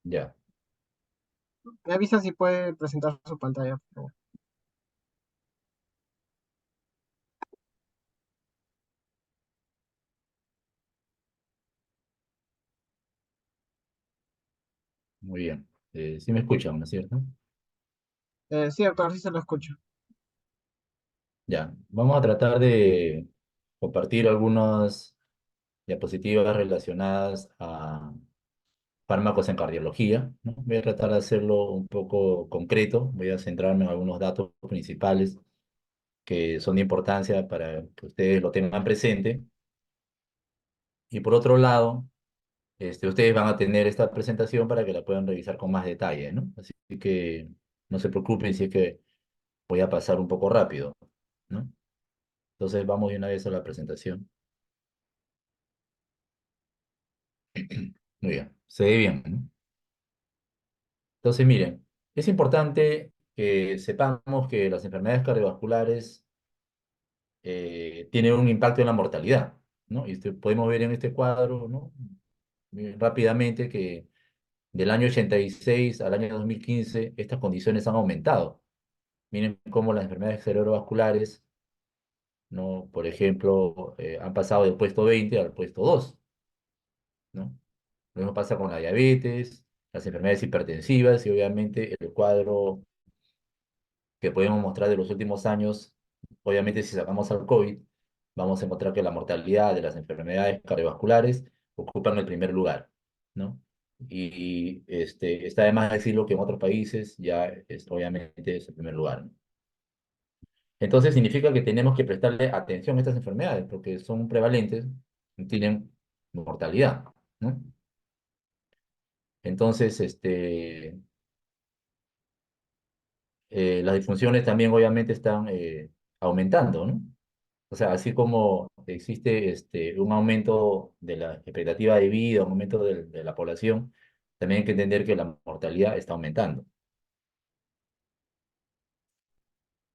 Ya, Me avisa si puede presentar su pantalla, por favor. muy bien. Sí me escuchan, ¿no es cierto? Sí, doctor, sí se lo escucho. Ya, vamos a tratar de compartir algunas diapositivas relacionadas a fármacos en cardiología, ¿no? Voy a tratar de hacerlo un poco concreto, voy a centrarme en algunos datos principales que son de importancia para que ustedes lo tengan presente. Y por otro lado, ustedes van a tener esta presentación para que la puedan revisar con más detalle, ¿no? Así que no se preocupen si es que voy a pasar un poco rápido, ¿no? Entonces vamos de una vez a la presentación. Muy bien, se ve bien, ¿no? Entonces, miren, es importante que sepamos que las enfermedades cardiovasculares tienen un impacto en la mortalidad, ¿no? Y podemos ver en este cuadro, ¿no? Rápidamente que del año 86 al año 2015 estas condiciones han aumentado. Miren cómo las enfermedades cerebrovasculares, ¿no? Por ejemplo, han pasado del puesto 20 al puesto 2, ¿no? Lo mismo pasa con la diabetes, las enfermedades hipertensivas y obviamente el cuadro que podemos mostrar de los últimos años, obviamente si sacamos al COVID, vamos a encontrar que la mortalidad de las enfermedades cardiovasculares ocupan el primer lugar, ¿no? Y está de más decirlo que en otros países ya obviamente es el primer lugar, ¿no? Entonces significa que tenemos que prestarle atención a estas enfermedades porque son prevalentes y tienen mortalidad, ¿no? Entonces, las disfunciones también obviamente están aumentando, ¿no? O sea, así como existe un aumento de la expectativa de vida, un aumento de la población, también hay que entender que la mortalidad está aumentando.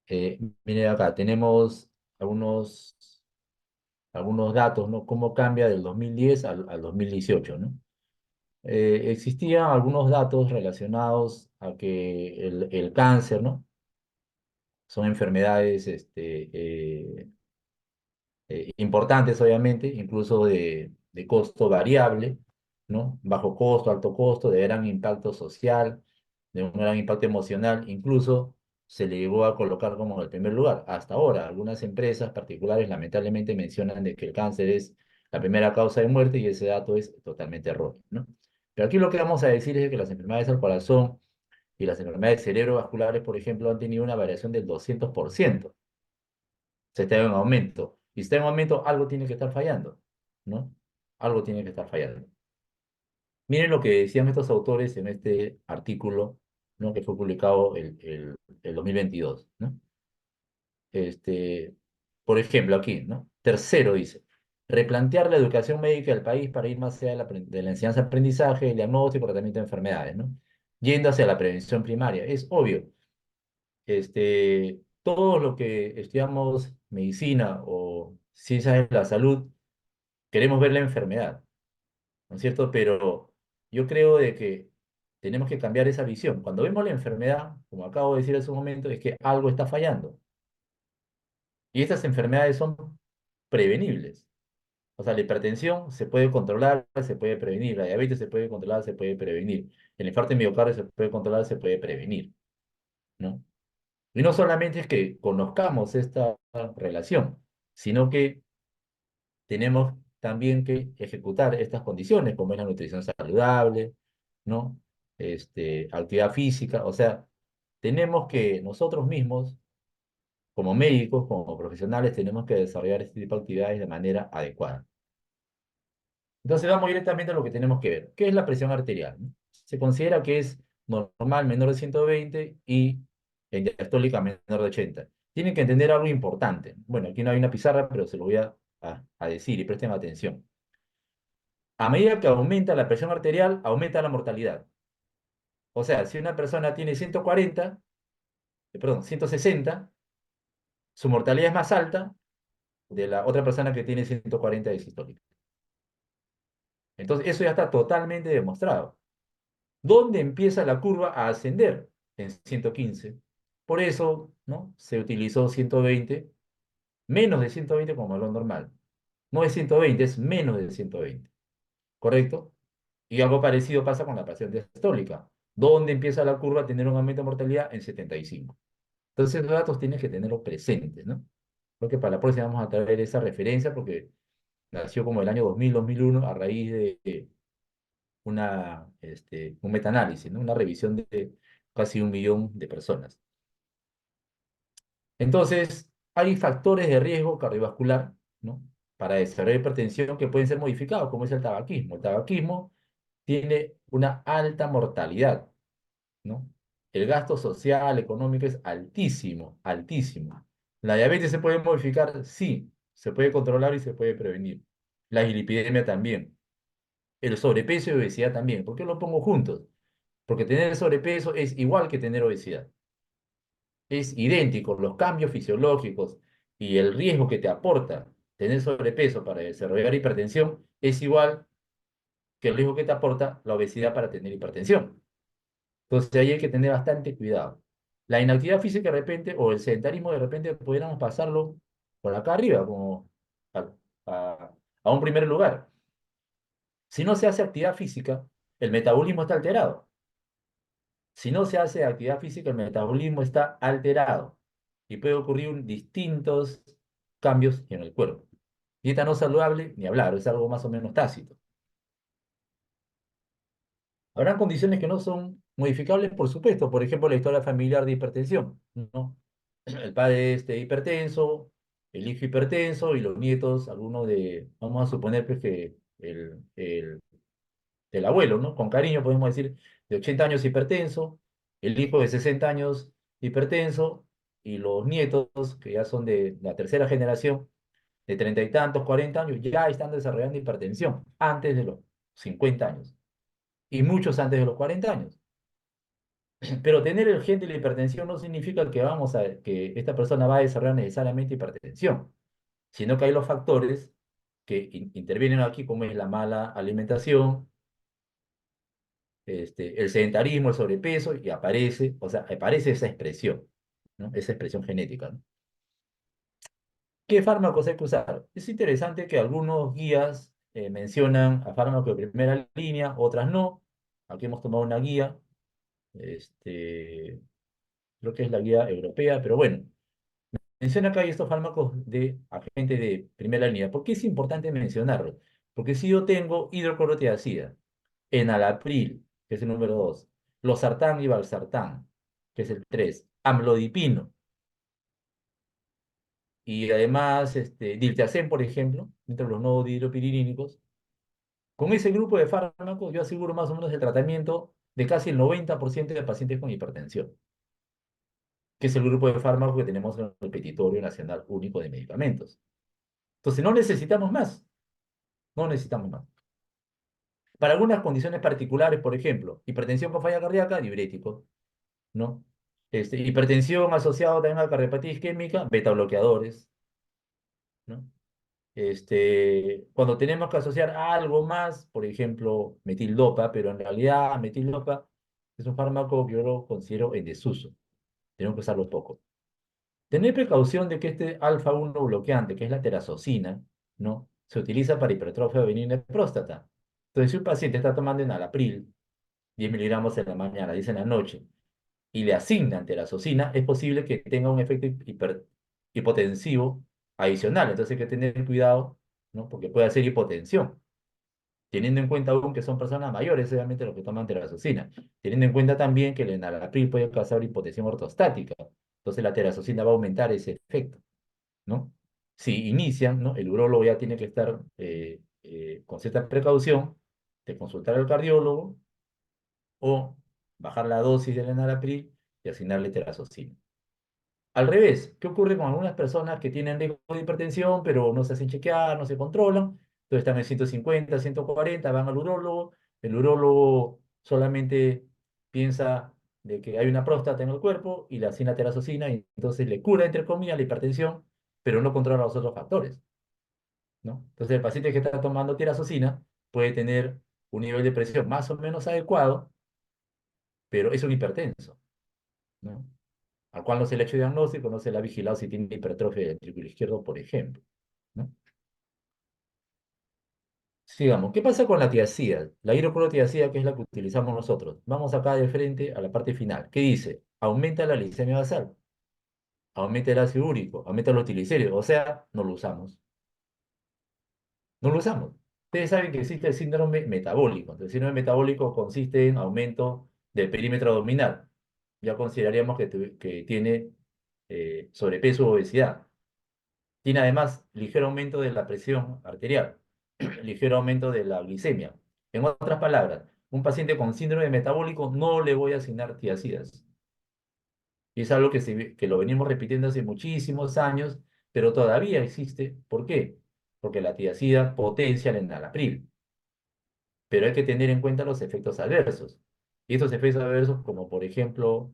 Mire acá, tenemos algunos, algunos datos, ¿no? Cómo cambia del 2010 al 2018, ¿no? Existían algunos datos relacionados a que el cáncer, ¿no? Son enfermedades importantes, obviamente, incluso de costo variable, ¿no? Bajo costo, alto costo, de gran impacto social, de un gran impacto emocional, incluso se le llegó a colocar como en el primer lugar. Hasta ahora, algunas empresas particulares lamentablemente mencionan de que el cáncer es la primera causa de muerte y ese dato es totalmente erróneo, ¿no? Pero aquí lo que vamos a decir es que las enfermedades del corazón y las enfermedades cerebrovasculares, por ejemplo, han tenido una variación del 200%. Se está en aumento. Y si está en aumento, algo tiene que estar fallando, ¿no? Algo tiene que estar fallando. Miren lo que decían estos autores en este artículo, ¿no? Que fue publicado el 2022, ¿no? Este, por ejemplo, aquí, ¿no? Tercero dice, replantear la educación médica del país para ir más allá de la enseñanza-aprendizaje, el diagnóstico y tratamiento de enfermedades, ¿no? Yendo hacia la prevención primaria. Es obvio, todo lo que estudiamos medicina o ciencias de la salud, queremos ver la enfermedad, ¿no es cierto? Pero yo creo de que tenemos que cambiar esa visión. Cuando vemos la enfermedad, como acabo de decir hace un momento, es que algo está fallando. Y estas enfermedades son prevenibles. O sea, la hipertensión se puede controlar, se puede prevenir. La diabetes se puede controlar, se puede prevenir. El infarto de miocardio se puede controlar, se puede prevenir, ¿no? Y no solamente es que conozcamos esta relación, sino que tenemos también que ejecutar estas condiciones, como es la nutrición saludable, ¿no? Actividad física, o sea, tenemos que nosotros mismos, como médicos, como profesionales, tenemos que desarrollar este tipo de actividades de manera adecuada. Entonces vamos directamente a lo que tenemos que ver. ¿Qué es la presión arterial? ¿No? Se considera que es normal menor de 120 y en diastólica menor de 80. Tienen que entender algo importante. Bueno, aquí no hay una pizarra, pero se lo voy a decir y presten atención. A medida que aumenta la presión arterial, aumenta la mortalidad. O sea, si una persona tiene 140, perdón, 160, su mortalidad es más alta de la otra persona que tiene 140 de sistólica. Entonces, eso ya está totalmente demostrado. ¿Dónde empieza la curva a ascender? En 115. Por eso, ¿no? Se utilizó 120, menos de 120 como valor normal. No es 120, es menos de 120. ¿Correcto? Y algo parecido pasa con la pasión diastólica. ¿Dónde empieza la curva a tener un aumento de mortalidad? En 75. Entonces, los datos tienes que tenerlos presentes, ¿no? Creo que para la próxima vamos a traer esa referencia porque nació como el año 2000, 2001 a raíz de un metaanálisis, ¿no? Una revisión de casi 1 millón de personas. Entonces, hay factores de riesgo cardiovascular, ¿no? Para desarrollar hipertensión que pueden ser modificados, como es el tabaquismo. El tabaquismo tiene una alta mortalidad, ¿no? El gasto social, económico es altísimo, altísimo. ¿La diabetes se puede modificar? Sí, se puede controlar y se puede prevenir. La dislipidemia también. El sobrepeso y obesidad también. ¿Por qué lo pongo juntos? Porque tener sobrepeso es igual que tener obesidad. Es idéntico. Los cambios fisiológicos y el riesgo que te aporta tener sobrepeso para desarrollar hipertensión es igual que el riesgo que te aporta la obesidad para tener hipertensión. Entonces ahí hay que tener bastante cuidado. La inactividad física de repente o el sedentarismo de repente pudiéramos pasarlo por acá arriba, como a, a- a un primer lugar. Si no se hace actividad física, el metabolismo está alterado. Si no se hace actividad física, el metabolismo está alterado y puede ocurrir distintos cambios en el cuerpo. Dieta no saludable, ni hablar, es algo más o menos tácito. Habrán condiciones que no son modificables, por supuesto, por ejemplo, la historia familiar de hipertensión, ¿no? El padre es hipertenso, el hijo hipertenso y los nietos, algunos de, vamos a suponer pues, que el abuelo, ¿no? Con cariño podemos decir, de 80 años hipertenso, el hijo de 60 años hipertenso y los nietos, que ya son de la tercera generación, de 30 y tantos, 40 años, ya están desarrollando hipertensión antes de los 50 años y muchos antes de los 40 años. Pero tener el gen de la hipertensión no significa que esta persona va a desarrollar necesariamente hipertensión, sino que hay los factores que intervienen aquí, como es la mala alimentación, el sedentarismo, el sobrepeso, y aparece, o sea, aparece esa expresión, ¿no? Esa expresión genética, ¿no? ¿Qué fármacos hay que usar? Es interesante que algunos guías mencionan a fármacos de primera línea, otras no. Aquí hemos tomado una guía, este, creo que es la guía europea, pero bueno. Menciona acá estos fármacos de agente de primera línea. ¿Por qué es importante mencionarlo? Porque si yo tengo hidroclorotiazida, enalapril, que es el número 2, losartán y valsartán, que es el 3, amlodipino, y además diltiazem, por ejemplo, entre los no dihidropiridínicos, con ese grupo de fármacos yo aseguro más o menos el tratamiento de casi el 90% de pacientes con hipertensión, que es el grupo de fármacos que tenemos en el Petitorio Nacional Único de Medicamentos. Entonces no necesitamos más. No necesitamos más. Para algunas condiciones particulares, por ejemplo, hipertensión con falla cardíaca, diurético, ¿no? Hipertensión asociada también a cardiopatía isquémica, beta bloqueadores, ¿no? Cuando tenemos que asociar algo más, por ejemplo, metildopa, pero en realidad metildopa es un fármaco que yo lo considero en desuso. Tenemos que usarlo poco. Tener precaución de que este alfa-1 bloqueante, que es la terazocina, ¿no? Se utiliza para hipertrofia benigna de próstata. Entonces, si un paciente está tomando enalapril, 10 miligramos en la mañana, 10 en la noche, y le asignan terazocina, es posible que tenga un efecto hipotensivo adicional. Entonces hay que tener cuidado, ¿no? Porque puede hacer hipotensión. Teniendo en cuenta aún que son personas mayores, obviamente los que toman terazocina. Teniendo en cuenta también que el enalapril puede causar hipotensión ortostática. Entonces la terazocina va a aumentar ese efecto, ¿no? Si inician, ¿no? El urólogo ya tiene que estar con cierta precaución de consultar al cardiólogo o bajar la dosis del enalapril y asignarle terazocina. Al revés, ¿qué ocurre con algunas personas que tienen riesgo de hipertensión, pero no se hacen chequear, no se controlan? Entonces están en 150, 140, van al urólogo, el urólogo solamente piensa de que hay una próstata en el cuerpo y le asigna terazocina y entonces le cura, entre comillas, la hipertensión, pero no controla los otros factores, ¿no? Entonces el paciente que está tomando tirazocina puede tener un nivel de presión más o menos adecuado, pero es un hipertenso, ¿no? Al cual no se le ha hecho diagnóstico, no se le ha vigilado si tiene hipertrofia del ventrículo izquierdo, por ejemplo, ¿no? Sigamos. ¿Qué pasa con la tiacida? La hidroclorotiazida, que es la que utilizamos nosotros. Vamos acá de frente a la parte final. ¿Qué dice? Aumenta la glicemia basal, aumenta el ácido úrico, aumenta los triglicéridos. O sea, no lo usamos. No lo usamos. Ustedes saben que existe el síndrome metabólico. Entonces, el síndrome metabólico consiste en aumento del perímetro abdominal. Ya consideraríamos que tiene sobrepeso o obesidad. Tiene además ligero aumento de la presión arterial, ligero aumento de la glicemia. En otras palabras, un paciente con síndrome metabólico no le voy a asignar tiazidas. Y es algo que lo venimos repitiendo hace muchísimos años, pero todavía existe. ¿Por qué? Porque la tiazida potencia el enalapril, pero hay que tener en cuenta los efectos adversos. Y estos efectos adversos, como por ejemplo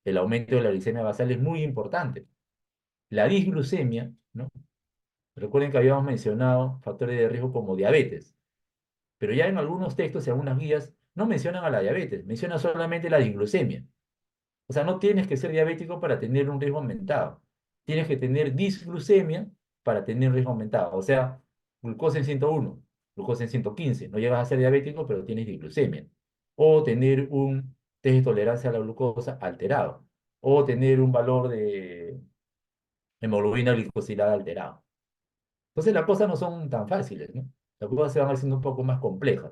el aumento de la glicemia basal, es muy importante. La disglucemia, ¿no? Recuerden que habíamos mencionado factores de riesgo como diabetes, pero ya en algunos textos y algunas guías no mencionan a la diabetes, mencionan solamente la disglucemia. O sea, no tienes que ser diabético para tener un riesgo aumentado. Tienes que tener disglucemia para tener riesgo aumentado. O sea, glucosa en 101, glucosa en 115. No llegas a ser diabético, pero tienes disglucemia. O tener un test de tolerancia a la glucosa alterado. O tener un valor de hemoglobina glicosilada alterado. Entonces las cosas no son tan fáciles, ¿no? Las cosas se van haciendo un poco más complejas.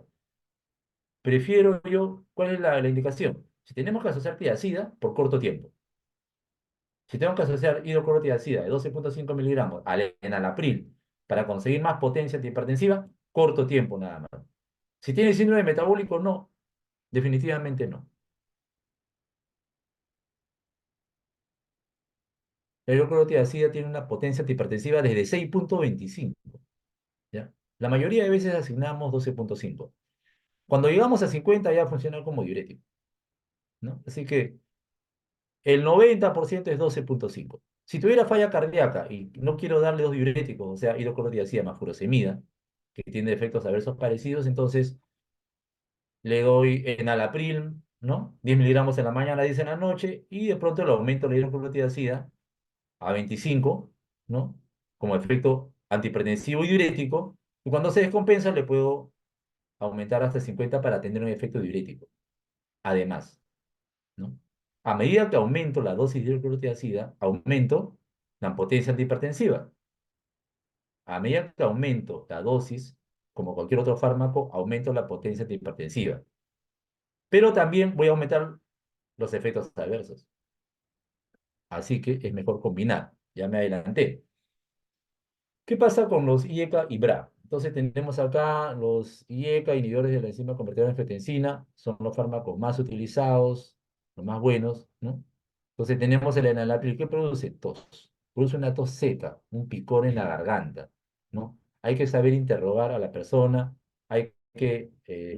Prefiero yo, ¿cuál es la indicación? Si tenemos que asociar tiacida, por corto tiempo. Si tengo que asociar hidroclorotiazida de 12,5 miligramos al enalapril para conseguir más potencia antihipertensiva, corto tiempo nada más. Si tiene síndrome metabólico, no, definitivamente no. La hidroclorotiazida tiene una potencia antihipertensiva desde 6,25, ¿ya? La mayoría de veces asignamos 12,5. Cuando llegamos a 50 ya funciona como diurético, ¿no? Así que el 90% es 12,5. Si tuviera falla cardíaca y no quiero darle dos diuréticos, o sea, hidroclorotiazida más furosemida, que tiene efectos adversos parecidos, entonces le doy enalapril, ¿no? 10 miligramos en la mañana, 10 en la noche, y de pronto le aumento la hidroclorotiazida a 25, ¿no? Como efecto antihipertensivo y diurético, y cuando se descompensa le puedo aumentar hasta 50 para tener un efecto diurético. Además, ¿no? A medida que aumento la dosis de hidroclorotiazida, aumento la potencia antihipertensiva. A medida que aumento la dosis, como cualquier otro fármaco, aumento la potencia antihipertensiva. Pero también voy a aumentar los efectos adversos. Así que es mejor combinar. Ya me adelanté. ¿Qué pasa con los IECA y BRA? Entonces tenemos acá los IECA, inhibidores de la enzima convertidora en angiotensina, son los fármacos más utilizados, los más buenos, ¿no? Entonces tenemos el enalapril, ¿qué produce? Tos. Produce una tos seca, un picor en la garganta, ¿no? Hay que saber interrogar a la persona, hay que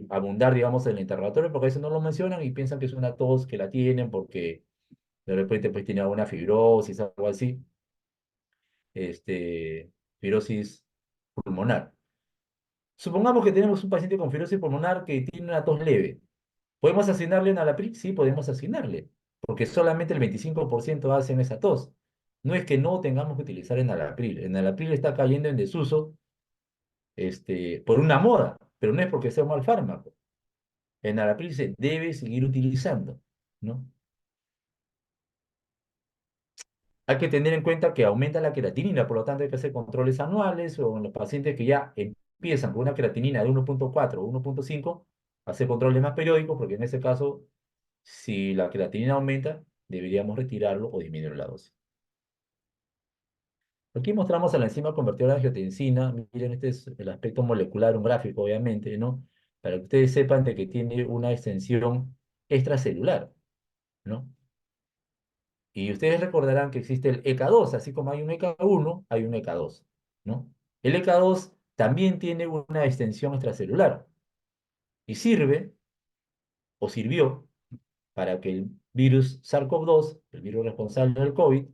abundar, digamos, en el interrogatorio, porque a veces no lo mencionan y piensan que es una tos que la tienen porque de repente pues tiene alguna fibrosis, algo así, fibrosis pulmonar. Supongamos que tenemos un paciente con fibrosis pulmonar que tiene una tos leve. ¿Podemos asignarle enalapril? Sí, podemos asignarle, porque solamente el 25% hacen esa tos. No es que no tengamos que utilizar enalapril. Enalapril está cayendo en desuso, por una moda, pero no es porque sea un mal fármaco. Enalapril se debe seguir utilizando, ¿no? Hay que tener en cuenta que aumenta la creatinina, por lo tanto hay que hacer controles anuales o en los pacientes que ya empiezan con una creatinina de 1,4 o 1,5, hacer controles más periódicos, porque en ese caso, si la creatinina aumenta, deberíamos retirarlo o disminuir la dosis. Aquí mostramos a la enzima convertidora de angiotensina. Miren, este es el aspecto molecular, un gráfico, obviamente, ¿no? Para que ustedes sepan de que tiene una extensión extracelular, ¿no? Y ustedes recordarán que existe el ECA2, así como hay un ECA1, hay un ECA2, ¿no? El ECA2 también tiene una extensión extracelular y sirve o sirvió para que el virus SARS-CoV-2, el virus responsable del COVID,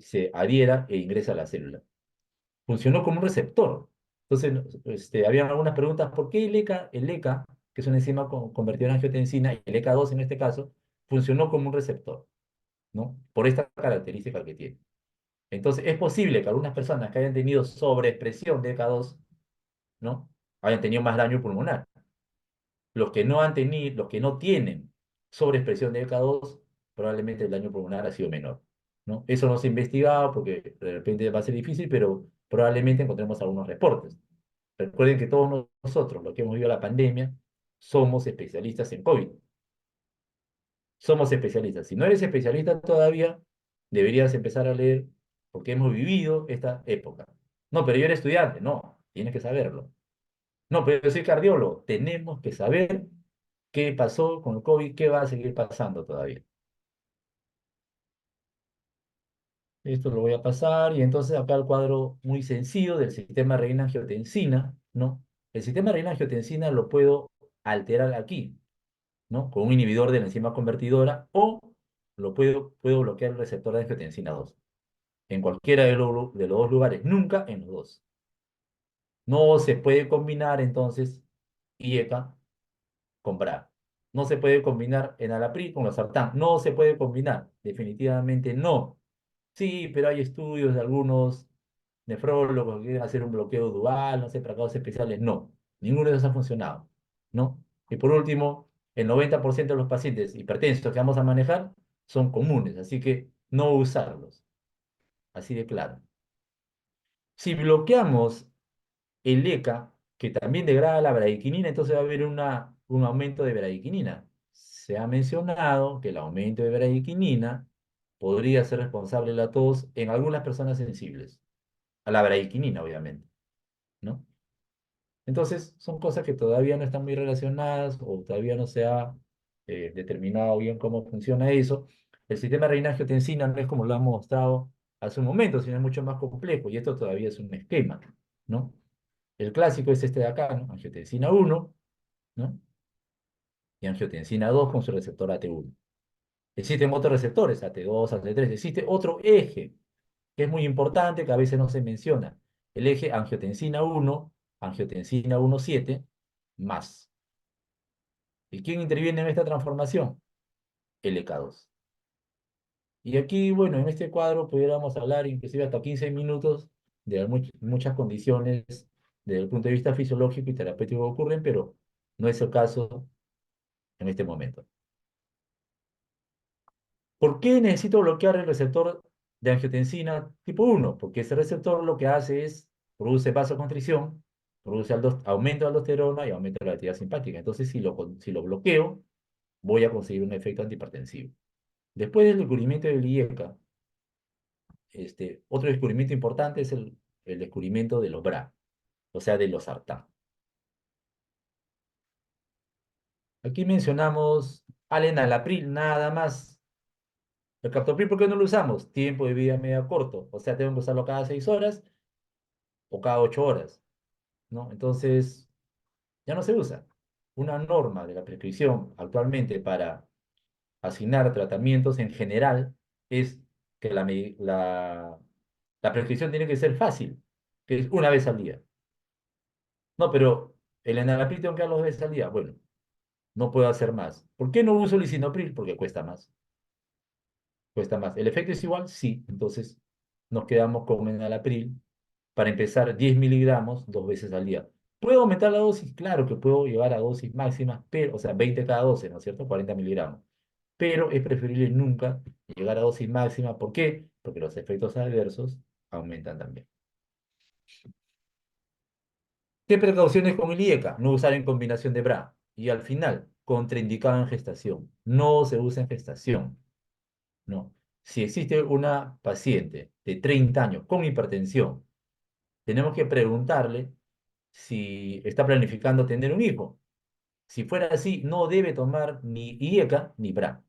se adhiera e ingrese a la célula. Funcionó como un receptor. Entonces, habían algunas preguntas, ¿por qué el ECA que es una enzima convertida en angiotensina, y el ECA2 en este caso, funcionó como un receptor, ¿no? Por esta característica que tiene. Entonces, es posible que algunas personas que hayan tenido sobreexpresión de ECA2, ¿no? Hayan tenido más daño pulmonar. Los que no han tenido, los que no tienen sobreexpresión de ECA2, probablemente el daño pulmonar ha sido menor, ¿no? Eso no se ha investigado porque de repente va a ser difícil, pero probablemente encontremos algunos reportes. Recuerden que todos nosotros, los que hemos vivido la pandemia, somos especialistas en COVID. Somos especialistas. Si no eres especialista todavía, deberías empezar a leer porque hemos vivido esta época. No, pero yo era estudiante. No, tienes que saberlo. No, pero yo soy cardiólogo. Tenemos que saber qué pasó con el COVID, qué va a seguir pasando todavía. Esto lo voy a pasar y entonces acá el cuadro muy sencillo del sistema renina-angiotensina, ¿no? El sistema renina-angiotensina lo puedo alterar aquí, ¿no? Con un inhibidor de la enzima convertidora o puedo bloquear el receptor de angiotensina 2. En cualquiera de los dos lugares, nunca en los dos. No se puede combinar entonces IECA con BRA. No se puede combinar enalapril con losartán. No se puede combinar. Definitivamente no. Sí, pero hay estudios de algunos nefrólogos que quieren hacer un bloqueo dual, no sé, para casos especiales. No, ninguno de esos ha funcionado, ¿no? Y por último, el 90% de los pacientes hipertensos que vamos a manejar son comunes, así que no usarlos, así de claro. Si bloqueamos el ECA, que también degrada la bradykinin, entonces va a haber un aumento de bradykinin. Se ha mencionado que el aumento de bradykinin podría ser responsable de la tos en algunas personas sensibles, a la bradykinin, obviamente, ¿no? Entonces, son cosas que todavía no están muy relacionadas o todavía no se ha determinado bien cómo funciona eso. El sistema renina-angiotensina no es como lo hemos mostrado hace un momento, sino es mucho más complejo y esto todavía es un esquema, ¿no? El clásico es este de acá, ¿no? Angiotensina 1, ¿no? Y angiotensina 2 con su receptor AT1. Existen otros receptores, AT2, AT3. Existe otro eje que es muy importante, que a veces no se menciona. El eje angiotensina 1, angiotensina 1,7, más. ¿Y quién interviene en esta transformación? El ECA2. Y aquí, bueno, en este cuadro pudiéramos hablar inclusive hasta 15 minutos de muchas condiciones desde el punto de vista fisiológico y terapéutico que ocurren, pero no es el caso en este momento. ¿Por qué necesito bloquear el receptor de angiotensina tipo 1? Porque ese receptor lo que hace es, produce vasoconstricción, produce aumento de aldosterona y aumento de la actividad simpática. Entonces, si lo bloqueo, voy a conseguir un efecto antihipertensivo. Después del descubrimiento del IECA, otro descubrimiento importante es el descubrimiento de los BRA, o sea, de los sartán. Aquí mencionamos al enalapril, nada más. El captopril, ¿por qué no lo usamos? Tiempo de vida media corto, o sea, tengo que usarlo cada 6 horas o cada 8 horas, ¿no? Entonces, ya no se usa. Una norma de la prescripción actualmente para asignar tratamientos en general es que la prescripción tiene que ser fácil, que es una vez al día. No, pero el enalapril tengo que dar 2 veces al día. Bueno, no puedo hacer más. ¿Por qué no uso lisinopril? Porque cuesta más. Cuesta más. ¿El efecto es igual? Sí. Entonces nos quedamos con enalapril para empezar 10 miligramos 2 veces al día. ¿Puedo aumentar la dosis? Claro que puedo llevar a dosis máximas, pero, o sea, 20 cada 12, ¿no es cierto? 40 miligramos. Pero es preferible nunca llegar a dosis máxima. ¿Por qué? Porque los efectos adversos aumentan también. ¿Qué precauciones con el IECA? No usar en combinación de BRA. Y al final, contraindicado en gestación. No se usa en gestación. No. Si existe una paciente de 30 años con hipertensión, tenemos que preguntarle si está planificando tener un hijo. Si fuera así, no debe tomar ni IECA ni BRA.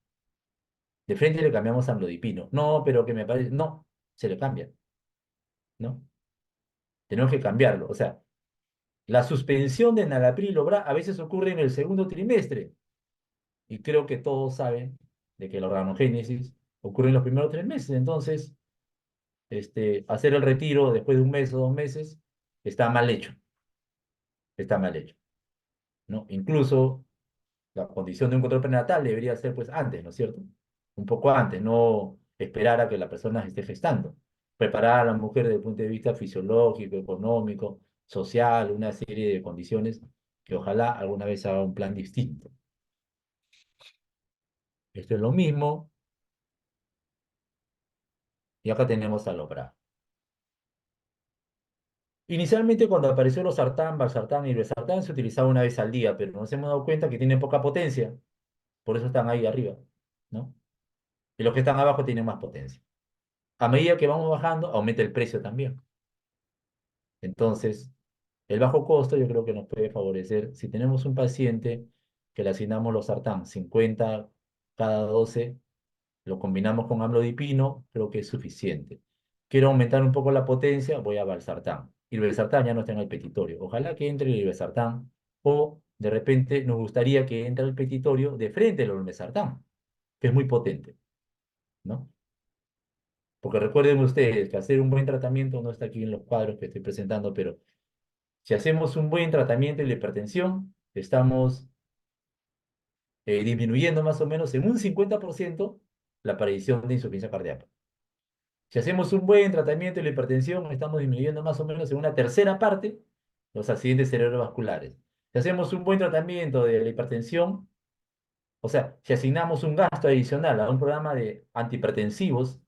De frente le cambiamos a amlodipino. No, pero que me parece. No, se le cambia. ¿No? Tenemos que cambiarlo. O sea, la suspensión de enalapril o BRA a veces ocurre en el segundo trimestre. Y creo que todos saben de que la organogénesis ocurre en los primeros 3 meses. Entonces, hacer el retiro después de un mes o 2 meses está mal hecho. Está mal hecho. ¿no? Incluso la condición de un control prenatal debería ser pues antes, ¿no es cierto? Un poco antes, no esperar a que la persona esté gestando. Preparar a la mujer desde el punto de vista fisiológico, económico, social, una serie de condiciones que ojalá alguna vez haga un plan distinto. Esto es lo mismo, y acá tenemos al obra. Inicialmente cuando apareció los sartán, valsartán y irbesartán se utilizaba una vez al día, pero nos hemos dado cuenta que tienen poca potencia, por eso están ahí arriba, ¿no? Y los que están abajo tienen más potencia. A medida que vamos bajando, aumenta el precio también. Entonces, el bajo costo yo creo que nos puede favorecer. Si tenemos un paciente que le asignamos los sartán 50 cada 12, lo combinamos con amlodipino, creo que es suficiente. Quiero aumentar un poco la potencia, voy a valsartán. Y el valsartán ya no está en el petitorio. Ojalá que entre el valsartán o de repente nos gustaría que entre el petitorio de frente al olmesartán, que es muy potente, ¿no? Porque recuerden ustedes que hacer un buen tratamiento no está aquí en los cuadros que estoy presentando, pero si hacemos un buen tratamiento de la hipertensión, estamos disminuyendo más o menos en un 50% la aparición de insuficiencia cardíaca. Si hacemos un buen tratamiento de la hipertensión, estamos disminuyendo más o menos en una tercera parte los accidentes cerebrovasculares. Si hacemos un buen tratamiento de la hipertensión, o sea, si asignamos un gasto adicional a un programa de antihipertensivos,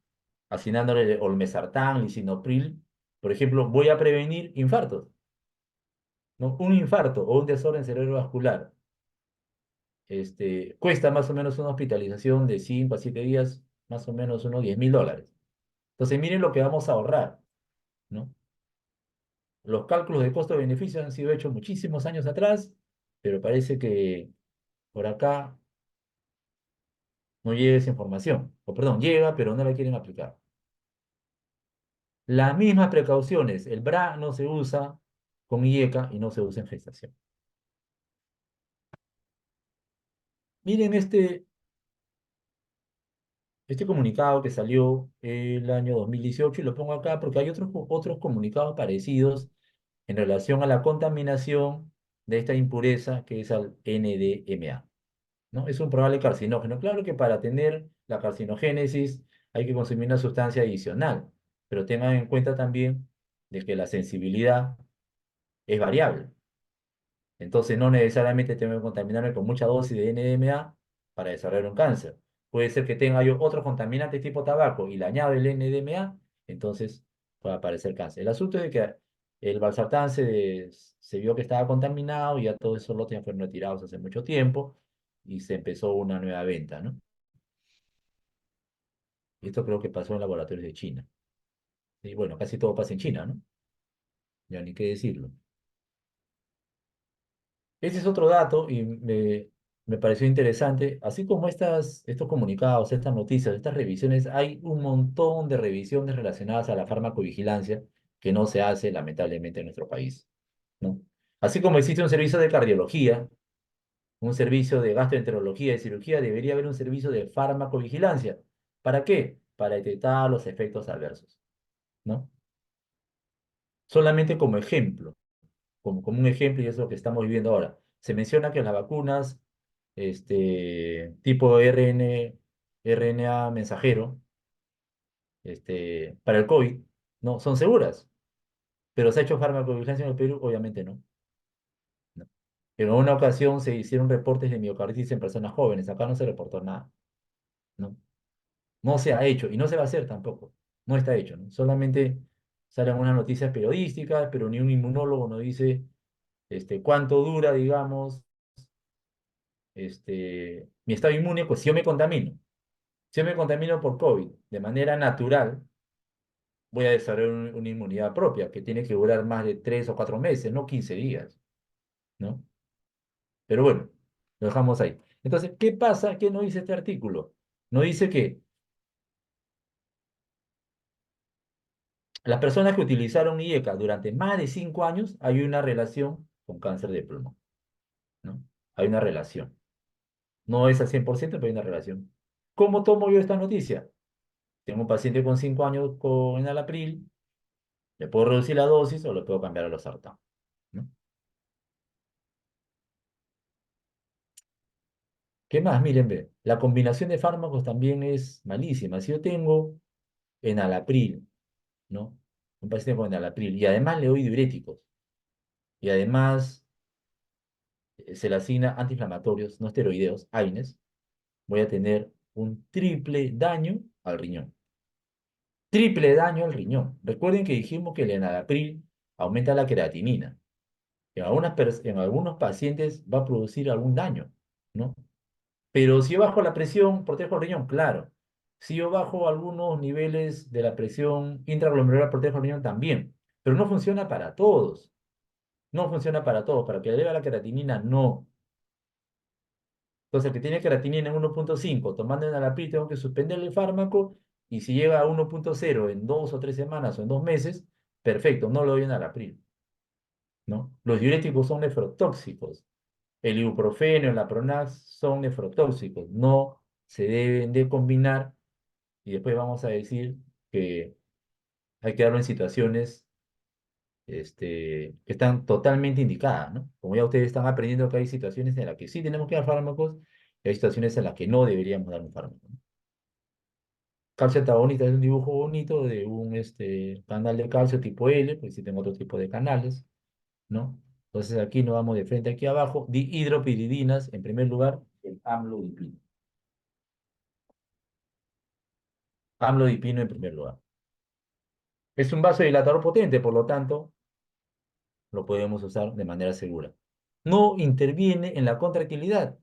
asignándole olmesartán, lisinopril, por ejemplo, voy a prevenir infartos, ¿no? Un infarto o un desorden cerebrovascular cuesta más o menos una hospitalización de 5 a 7 días, más o menos unos $10.000. Entonces, miren lo que vamos a ahorrar, ¿no? Los cálculos de costo-beneficio han sido hechos muchísimos años atrás, pero parece que por acá no llega esa información. O perdón, llega, pero no la quieren aplicar. Las mismas precauciones, el BRA no se usa con IECA y no se usa en gestación. Miren este comunicado que salió el año 2018 y lo pongo acá porque hay otros comunicados parecidos en relación a la contaminación de esta impureza que es al NDMA, ¿no? Es un probable carcinógeno. Claro que para tener la carcinogénesis hay que consumir una sustancia adicional, pero tengan en cuenta también de que la sensibilidad es variable. Entonces no necesariamente tengo que contaminarme con mucha dosis de NDMA para desarrollar un cáncer. Puede ser que tenga yo otros contaminantes tipo tabaco y le añado el NDMA, entonces puede aparecer cáncer. El asunto es de que el valsartán se vio que estaba contaminado y ya todos esos lotes ya fueron retirados hace mucho tiempo y se empezó una nueva venta, ¿no? Y esto creo que pasó en laboratorios de China. Y bueno, casi todo pasa en China, ¿no? Ya ni qué decirlo. Ese es otro dato y me pareció interesante. Así como estos comunicados, estas noticias, estas revisiones, hay un montón de revisiones relacionadas a la farmacovigilancia que no se hace lamentablemente en nuestro país, ¿no? Así como existe un servicio de cardiología, un servicio de gastroenterología y cirugía, debería haber un servicio de farmacovigilancia. ¿Para qué? Para detectar los efectos adversos, ¿no? Solamente como ejemplo. Como un ejemplo, y es lo que estamos viviendo ahora. Se menciona que las vacunas tipo RNA mensajero para el COVID no son seguras, pero se ha hecho farmacovigilancia en el Perú, obviamente no. No. Pero en una ocasión se hicieron reportes de miocarditis en personas jóvenes, acá no se reportó nada, ¿no? No se ha hecho y no se va a hacer tampoco, no está hecho, ¿no? Solamente salen unas noticias periodísticas, pero ni un inmunólogo nos dice cuánto dura, digamos, mi estado inmune, pues si yo me contamino, si yo me contamino por COVID de manera natural, voy a desarrollar una inmunidad propia que tiene que durar más de 3 o 4 meses, no 15 días, ¿no? Pero bueno, lo dejamos ahí. Entonces, ¿qué pasa? ¿Qué no dice este artículo? No dice que las personas que utilizaron IECA durante más de 5 años hay una relación con cáncer de pulmón, ¿no? Hay una relación. No es al 100%, pero hay una relación. ¿Cómo tomo yo esta noticia? Tengo un paciente con 5 años con enalapril, le puedo reducir la dosis o le puedo cambiar a los sartán, ¿no? ¿Qué más? Miren, ve, la combinación de fármacos también es malísima. Si yo tengo enalapril, ¿no? Un paciente con enalapril, y además le doy diuréticos, y además se le asigna antiinflamatorios, no esteroideos, AINES, voy a tener un triple daño al riñón. Triple daño al riñón. Recuerden que dijimos que el enalapril aumenta la creatinina. En algunos pacientes va a producir algún daño, ¿no? Pero si yo bajo la presión, protejo el riñón, claro. Si yo bajo algunos niveles de la presión intraglomerular, protejo el riñón también. Pero no funciona para todos. No funciona para todos. Para que eleve la creatinina, no. Entonces, el que tiene creatinina en 1,5 tomando enalapril, tengo que suspenderle el fármaco. Y si llega a 1,0 en 2 o 3 semanas o en 2 meses, perfecto, no le doy enalapril, ¿no? Los diuréticos son nefrotóxicos. El ibuprofeno, el Apronax son nefrotóxicos. No se deben de combinar y después vamos a decir que hay que darlo en situaciones que están totalmente indicadas, ¿no? Como ya ustedes están aprendiendo que hay situaciones en las que sí tenemos que dar fármacos y hay situaciones en las que no deberíamos dar un fármaco, ¿no? Calcio antagonista es un dibujo bonito de un canal de calcio tipo L, pues sí tengo otro tipo de canales, ¿no? Entonces aquí nos vamos de frente aquí abajo, dihidropiridinas, en primer lugar, el amlodipino. Amlodipino en primer lugar. Es un vasodilatador potente, por lo tanto, lo podemos usar de manera segura. No interviene en la contractilidad,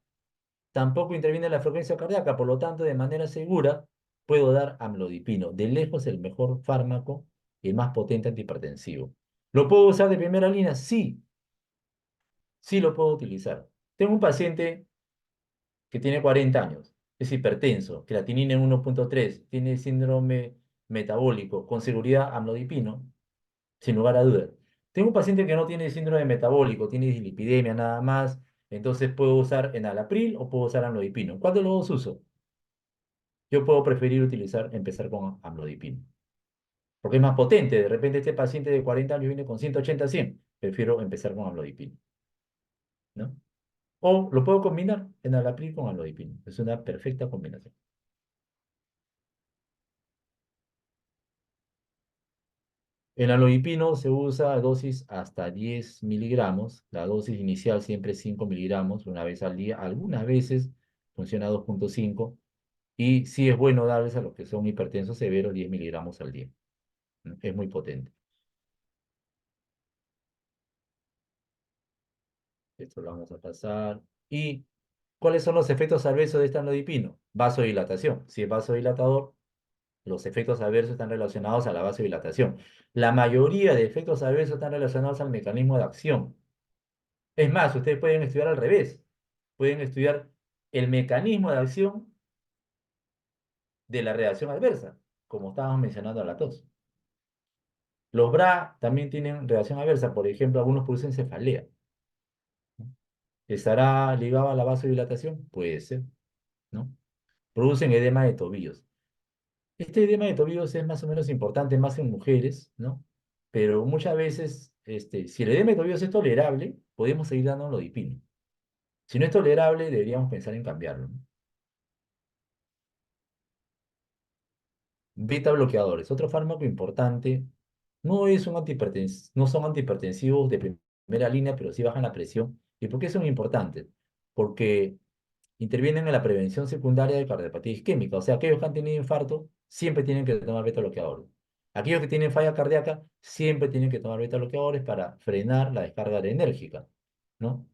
tampoco interviene en la frecuencia cardíaca, por lo tanto, de manera segura, puedo dar amlodipino. De lejos, el mejor fármaco y el más potente antihipertensivo. ¿Lo puedo usar de primera línea? Sí, sí lo puedo utilizar. Tengo un paciente que tiene 40 años, es hipertenso, creatinina en 1,3, tiene síndrome metabólico, con seguridad amlodipino, sin lugar a dudas. Tengo un paciente que no tiene síndrome metabólico, tiene dislipidemia nada más, entonces puedo usar enalapril o puedo usar amlodipino. ¿Cuál de los dos uso? Yo puedo preferir empezar con amlodipino, porque es más potente. De repente este paciente de 40 años viene con 180, 100. Prefiero empezar con amlodipino, ¿no? O lo puedo combinar, enalapril con amlodipino. Es una perfecta combinación. El amlodipino se usa a dosis hasta 10 miligramos. La dosis inicial siempre es 5 miligramos una vez al día. Algunas veces funciona a 2,5. Y sí es bueno darles a los que son hipertensos severos 10 miligramos al día. Es muy potente. Esto lo vamos a pasar. ¿Y cuáles son los efectos adversos de este amlodipino? Vasodilatación. Si es vasodilatador, los efectos adversos están relacionados a la vasodilatación. La mayoría de efectos adversos están relacionados al mecanismo de acción. Es más, ustedes pueden estudiar al revés. Pueden estudiar el mecanismo de acción de la reacción adversa, como estábamos mencionando a la tos. Los BRA también tienen reacción adversa, por ejemplo, algunos producen cefalea. ¿Estará ligado a la vasodilatación? Puede ser, ¿no? Producen edema de tobillos. Este edema de tobillos es más o menos importante más en mujeres, ¿no? Pero muchas veces, si el edema de tobillos es tolerable, podemos seguir dando lodipina. Si no es tolerable, deberíamos pensar en cambiarlo, ¿no? Beta bloqueadores, otro fármaco importante, no son antihipertensivos de primera línea, pero sí bajan la presión. ¿Y por qué son importantes? Porque intervienen en la prevención secundaria de cardiopatía isquémica. O sea, aquellos que han tenido infarto siempre tienen que tomar beta bloqueadores. Aquellos que tienen falla cardíaca siempre tienen que tomar beta bloqueadores para frenar la descarga adrenérgica, ¿no?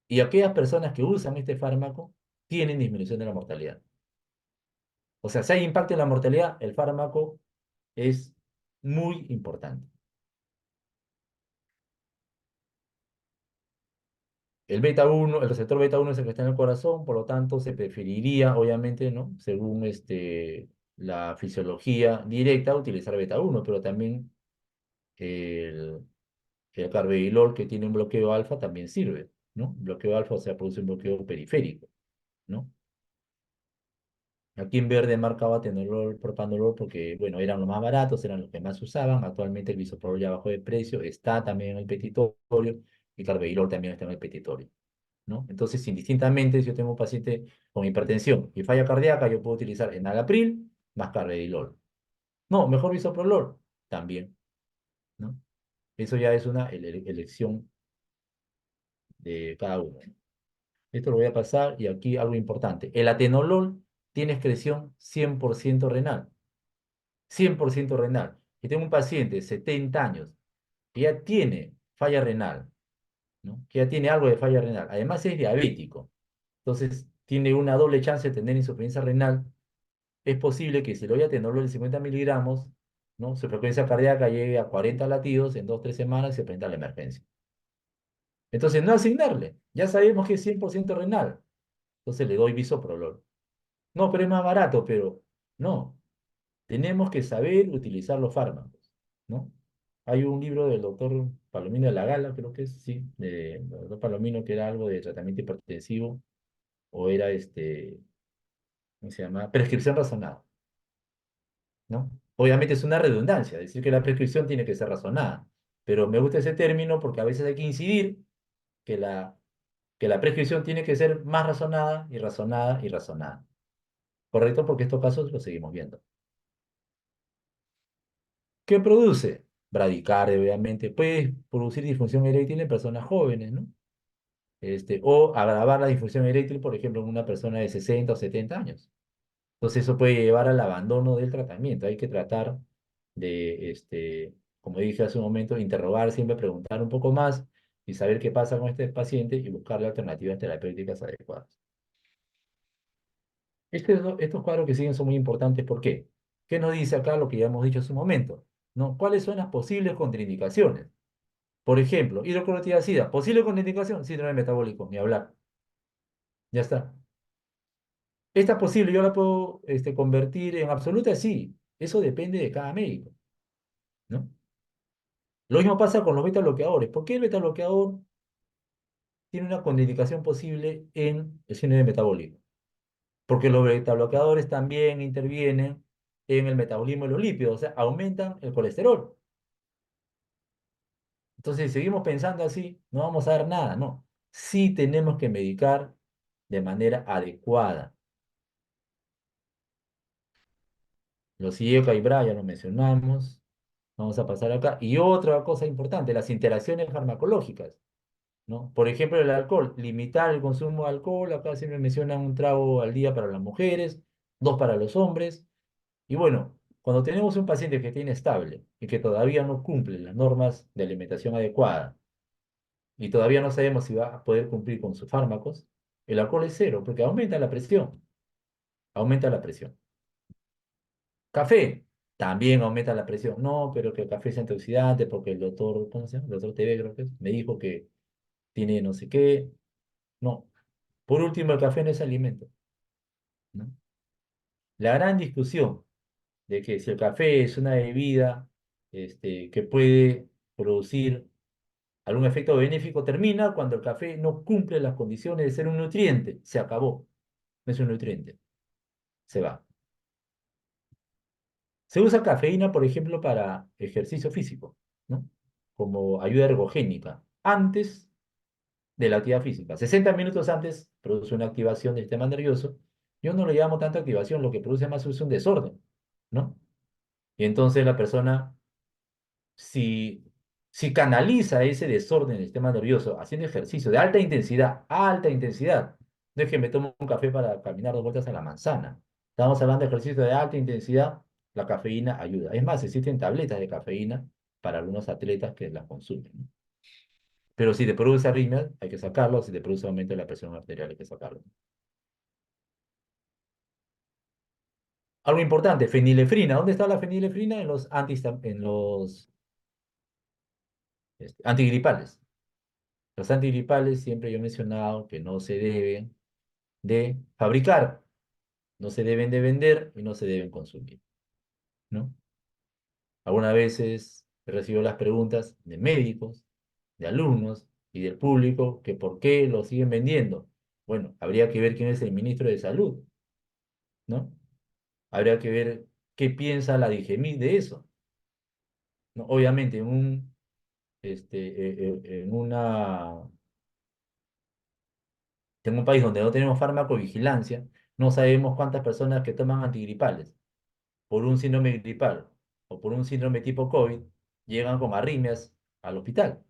Y aquellas personas que usan este fármaco tienen disminución de la mortalidad. O sea, si hay impacto en la mortalidad, el fármaco es muy importante. El receptor beta 1 es el que está en el corazón, por lo tanto se preferiría, obviamente, ¿no? Según la fisiología directa, utilizar beta 1, pero también el, el carvedilol que tiene un bloqueo alfa también sirve, ¿no? Bloqueo alfa, o sea, produce un bloqueo periférico, ¿no? Aquí en verde marcaba atenolol, propanolol, porque, bueno, eran los más baratos, eran los que más usaban. Actualmente el bisoprolol ya bajó de precio, está también en el petitorio, y carvedilol también está en el petitorio. ¿no? Entonces, indistintamente, si yo tengo un paciente con hipertensión y falla cardíaca, yo puedo utilizar enalapril más carvedilol. No, mejor bisoprolol, también, ¿no? Eso ya es una elección de cada uno. Esto lo voy a pasar y aquí algo importante. El atenolol tiene excreción 100% renal. 100% renal. Y tengo un paciente de 70 años que ya tiene falla renal, ¿no? Que ya tiene algo de falla renal. Además es diabético. Entonces tiene una doble chance de tener insuficiencia renal. Es posible que si le doy atenolol de 50 miligramos, ¿no? Su frecuencia cardíaca llegue a 40 latidos en 2 o 3 semanas y se presenta la emergencia. Entonces no asignarle. Ya sabemos que es 100% renal. Entonces le doy bisoprolol. No, pero es más barato, pero no. Tenemos que saber utilizar los fármacos, ¿no? Hay un libro del doctor Palomino de la Gala, creo que es, sí, del doctor Palomino, que era algo de tratamiento hipertensivo, o era ¿cómo se llama? Prescripción razonada, ¿no? Obviamente es una redundancia, decir que la prescripción tiene que ser razonada, pero me gusta ese término porque a veces hay que incidir que que la prescripción tiene que ser más razonada y razonada y razonada. ¿Correcto? Porque estos casos los seguimos viendo. ¿Qué produce? Bradicardia, obviamente. Puede producir disfunción eréctil en personas jóvenes, ¿no? O agravar la disfunción eréctil, por ejemplo, en una persona de 60 o 70 años. Entonces, eso puede llevar al abandono del tratamiento. Hay que tratar de, como dije hace un momento, interrogar, siempre preguntar un poco más y saber qué pasa con este paciente y buscarle alternativas terapéuticas adecuadas. Estos cuadros que siguen son muy importantes. ¿Por qué? ¿Qué nos dice acá lo que ya hemos dicho hace un momento? ¿No? ¿Cuáles son las posibles contraindicaciones? Por ejemplo, hidroclorotiazida, posible contraindicación, síndrome metabólico, ni hablar. Ya está. ¿Esta posible yo la puedo convertir en absoluta? Sí. Eso depende de cada médico, ¿no? Lo mismo pasa con los beta bloqueadores. ¿Por qué el beta bloqueador tiene una contraindicación posible en el síndrome metabólico? Porque los beta bloqueadores también intervienen en el metabolismo de los lípidos, o sea, aumentan el colesterol. Entonces, si seguimos pensando así, no vamos a dar nada, no. Sí tenemos que medicar de manera adecuada. Los IECA y BRA ya lo mencionamos. Vamos a pasar acá. Y otra cosa importante, las interacciones farmacológicas, ¿no? Por ejemplo, el alcohol, limitar el consumo de alcohol. Acá siempre mencionan un trago al día para las mujeres, dos para los hombres. Y bueno, cuando tenemos un paciente que tiene estable y que todavía no cumple las normas de alimentación adecuada y todavía no sabemos si va a poder cumplir con sus fármacos, el alcohol es cero porque aumenta la presión, aumenta la presión. Café, también aumenta la presión. No, pero que el café es antioxidante porque el doctor, ¿cómo se llama? El doctor TV creo que es, me dijo que tiene no sé qué. No. Por último, el café no es alimento, ¿no? La gran discusión de que si el café es una bebida que puede producir algún efecto benéfico termina cuando el café no cumple las condiciones de ser un nutriente. Se acabó. No es un nutriente. Se va. Se usa cafeína, por ejemplo, para ejercicio físico, ¿no? Como ayuda ergogénica, antes de la actividad física. 60 minutos antes produce una activación del sistema nervioso. Yo no le llamo tanta activación, lo que produce más es un desorden, ¿no? Y entonces la persona, si, si canaliza ese desorden del sistema nervioso haciendo ejercicio de alta intensidad, no es que me tomo un café para caminar 2 vueltas a la manzana. Estamos hablando de ejercicio de alta intensidad, la cafeína ayuda. Es más, existen tabletas de cafeína para algunos atletas que las consumen, ¿no? Pero si te produce arritmias, hay que sacarlo. Si te produce aumento de la presión arterial, hay que sacarlo. Algo importante, fenilefrina. ¿Dónde está la fenilefrina? En los antigripales. Los antigripales, siempre yo he mencionado que no se deben de fabricar, no se deben de vender y no se deben consumir, ¿no? Algunas veces recibo las preguntas de médicos, de alumnos y del público que por qué lo siguen vendiendo. Bueno, habría que ver quién es el ministro de Salud, ¿no? Habría que ver qué piensa la DGMI de eso, ¿no? Obviamente, en una En un país donde no tenemos farmacovigilancia, no sabemos cuántas personas que toman antigripales por un síndrome gripal o por un síndrome tipo COVID llegan con arritmias al hospital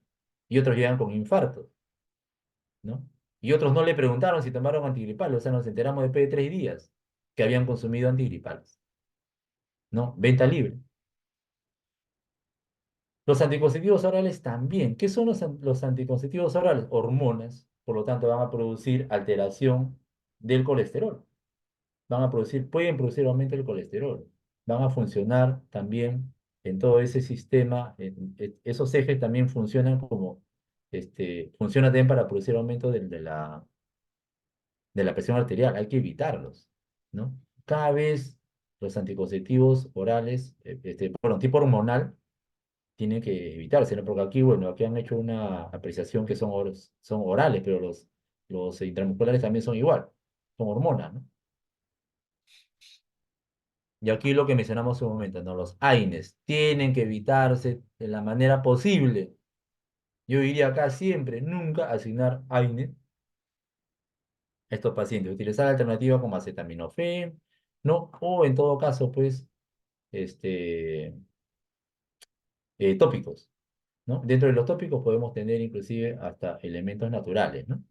y otros llegan con infartos, ¿no? Y otros no le preguntaron si tomaron antigripales, o sea, nos enteramos después de 3 días que habían consumido antigripales, ¿no? Venta libre. Los anticonceptivos orales también. ¿Qué son los anticonceptivos orales? Hormonas, por lo tanto van a producir alteración del colesterol. Pueden producir aumento del colesterol. Van a funcionar también en todo ese sistema. Esos ejes también funcionan funcionan también para producir aumento de la presión arterial. Hay que evitarlos, ¿no? Cada vez los anticonceptivos orales, bueno, tipo hormonal, tiene que evitarse, ¿no? Porque aquí, bueno, aquí han hecho una apreciación que son orales, pero los intramusculares también son igual, son hormonas, ¿no? Y aquí lo que mencionamos hace un momento, ¿no? Los AINES tienen que evitarse de la manera posible. Yo diría acá siempre, nunca asignar AINE a estos pacientes, utilizar alternativas como acetaminofén, ¿no? O en todo caso, pues, este, tópicos, ¿no? Dentro de los tópicos podemos tener inclusive hasta elementos naturales, ¿no?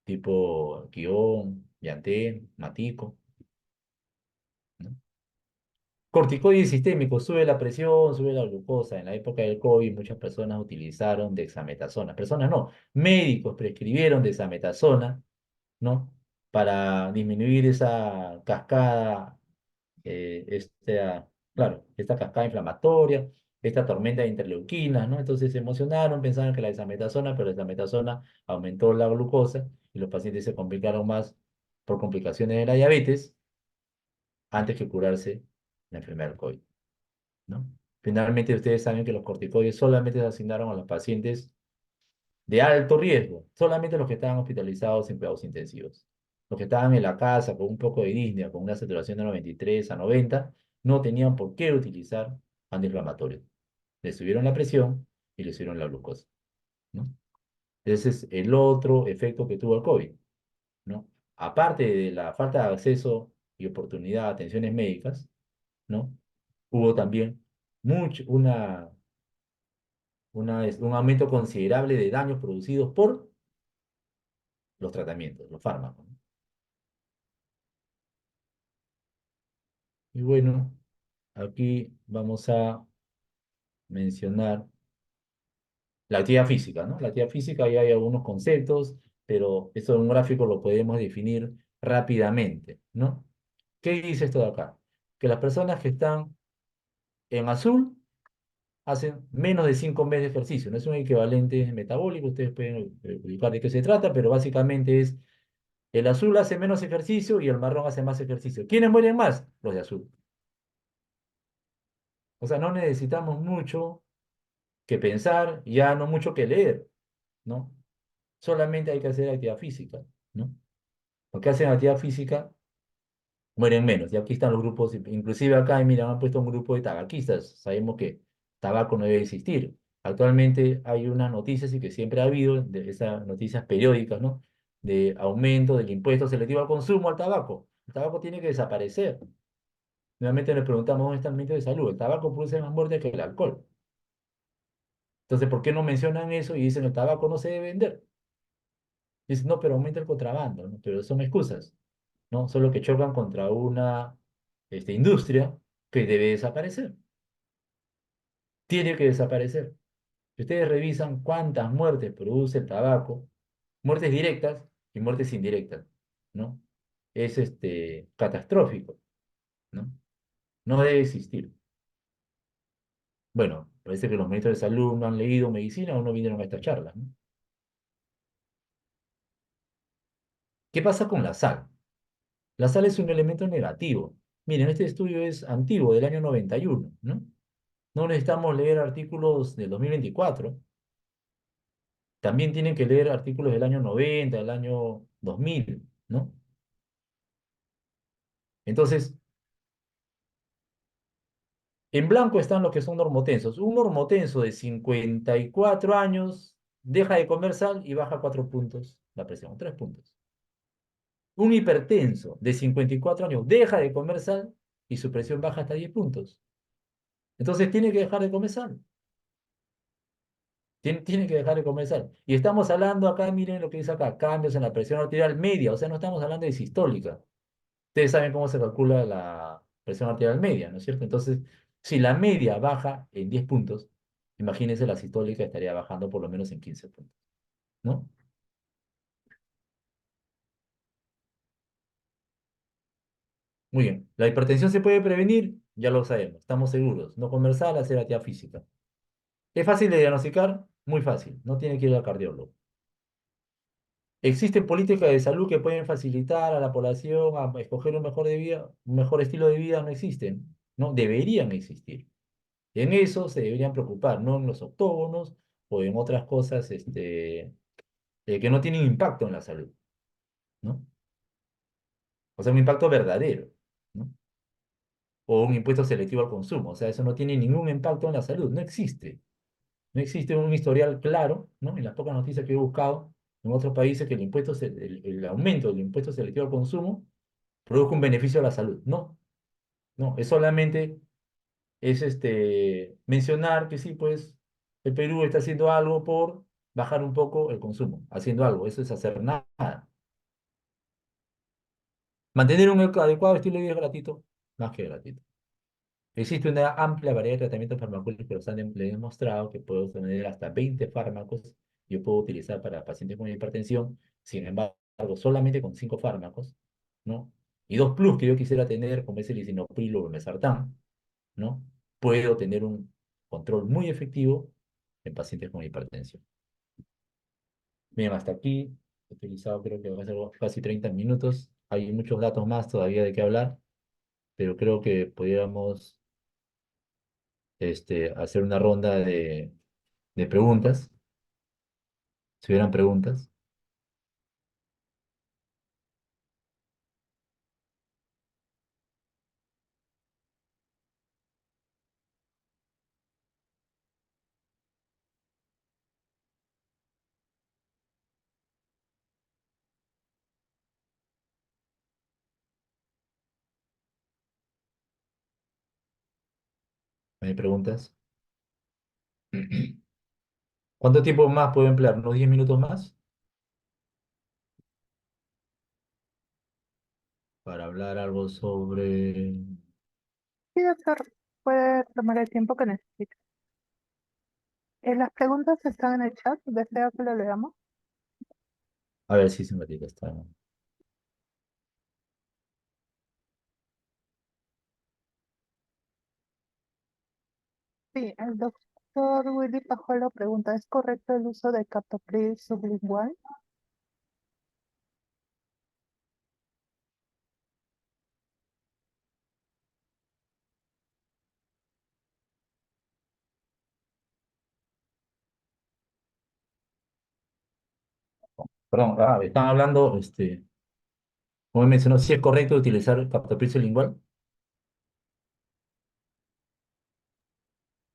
Tipo quión, llantén, matico, ¿no? Corticoides sistémicos, sube la presión, sube la glucosa. En la época del COVID muchas personas utilizaron dexametasona. Personas no, médicos prescribieron dexametasona, ¿no? Para disminuir esa cascada, claro, esta cascada inflamatoria, esta tormenta de interleuquinas, ¿no? Entonces se emocionaron, pensaban que la dexametasona, pero la dexametasona aumentó la glucosa y los pacientes se complicaron más por complicaciones de la diabetes antes que curarse la enfermedad del COVID, ¿no? Finalmente, ustedes saben que los corticoides solamente se asignaron a los pacientes de alto riesgo, solamente los que estaban hospitalizados en cuidados intensivos. Los que estaban en la casa con un poco de disnea, con una saturación de 93 a 90, no tenían por qué utilizar antiinflamatorios. Le subieron la presión y le subieron la glucosa, ¿no? Ese es el otro efecto que tuvo el COVID, ¿no? Aparte de la falta de acceso y oportunidad a atenciones médicas, ¿no? Hubo también un aumento considerable de daños producidos por los tratamientos, los fármacos, ¿no? Y bueno, aquí vamos a mencionar la actividad física, ¿no? La actividad física, ya hay algunos conceptos, pero esto en un gráfico lo podemos definir rápidamente, ¿no? ¿Qué dice esto de acá? Que las personas que están en azul hacen menos de 5 meses de ejercicio. No es un equivalente metabólico, ustedes pueden ubicar de qué se trata, pero básicamente es el azul hace menos ejercicio y el marrón hace más ejercicio. ¿Quiénes mueren más? Los de azul. O sea, no necesitamos mucho que pensar, ya no mucho que leer, ¿no? Solamente hay que hacer actividad física, ¿no? Los que hacen actividad física mueren menos. Y aquí están los grupos, inclusive acá, mira, han puesto un grupo de tabaquistas. Sabemos que tabaco no debe existir. Actualmente hay unas noticias y que siempre ha habido, de esas noticias periódicas, ¿no? De aumento del impuesto selectivo al consumo al tabaco. El tabaco tiene que desaparecer. Nuevamente nos preguntamos dónde está el ministro de Salud. El tabaco produce más muerte que el alcohol. Entonces, ¿por qué no mencionan eso y dicen el tabaco no se debe vender? Dicen, no, pero aumenta el contrabando, ¿no? Pero son excusas, ¿no? Solo que chocan contra una industria que debe desaparecer. Tiene que desaparecer. Si ustedes revisan cuántas muertes produce el tabaco, muertes directas y muertes indirectas, ¿no? Es catastrófico, ¿no? No debe existir. Bueno, parece que los ministros de salud no han leído medicina o no vinieron a estas charlas, ¿no? ¿Qué pasa con la sal? La sal es un elemento negativo. Miren, este estudio es antiguo, del año 91, ¿no? No necesitamos leer artículos del 2024. También tienen que leer artículos del año 90, del año 2000, ¿no? Entonces, en blanco están los que son normotensos. Un normotenso de 54 años deja de comer sal y baja 4 puntos la presión, 3 puntos. Un hipertenso de 54 años deja de comer sal y su presión baja hasta 10 puntos. Entonces tiene que dejar de comer sal. Tiene que dejar de comer sal. Y estamos hablando acá, miren lo que dice acá, cambios en la presión arterial media, o sea, no estamos hablando de sistólica. Ustedes saben cómo se calcula la presión arterial media, ¿no es cierto? Entonces, si la media baja en 10 puntos, imagínense la sistólica estaría bajando por lo menos en 15 puntos, ¿no? Muy bien. ¿La hipertensión se puede prevenir? Ya lo sabemos, estamos seguros. No comer sal, hacer actividad física. ¿Es fácil de diagnosticar? Muy fácil, no tiene que ir al cardiólogo. ¿Existen políticas de salud que pueden facilitar a la población a escoger un mejor de vida, un mejor estilo de vida? No existen, ¿no? Deberían existir. En eso se deberían preocupar, no en los octógonos o en otras cosas que no tienen impacto en la salud, ¿no? O sea, un impacto verdadero, ¿no? O un impuesto selectivo al consumo, o sea, eso no tiene ningún impacto en la salud, no existe. No existe un historial claro, ¿no? En las pocas noticias que he buscado en otros países que el aumento del impuesto selectivo al consumo produzca un beneficio a la salud. No, no, es solamente mencionar que sí, pues el Perú está haciendo algo por bajar un poco el consumo, haciendo algo, eso es hacer nada. Mantener un adecuado estilo de vida gratuito, más que gratuito. Existe una amplia variedad de tratamientos farmacológicos que le he demostrado que puedo tener hasta 20 fármacos yo puedo utilizar para pacientes con hipertensión, sin embargo, solamente con 5 fármacos, ¿no? Y dos plus que yo quisiera tener, como es el lisinopril o el mesartán, ¿no? Puedo tener un control muy efectivo en pacientes con hipertensión. Bien, hasta aquí he utilizado creo que va a ser casi 30 minutos. Hay muchos datos más todavía de qué hablar, pero creo que pudiéramos hacer una ronda de preguntas, si hubieran preguntas. ¿Hay preguntas? ¿Cuánto tiempo más puedo emplear? ¿Unos 10 minutos más? Para hablar algo sobre... Sí, doctor, puede tomar el tiempo que necesite. Las preguntas están en el chat, ¿desea que lo leamos? A ver si se me está. Sí, el doctor Willy Pajuelo pregunta, ¿es correcto el uso de captopril sublingual? Perdón, están hablando, como mencionó, si es correcto utilizar captopril sublingual.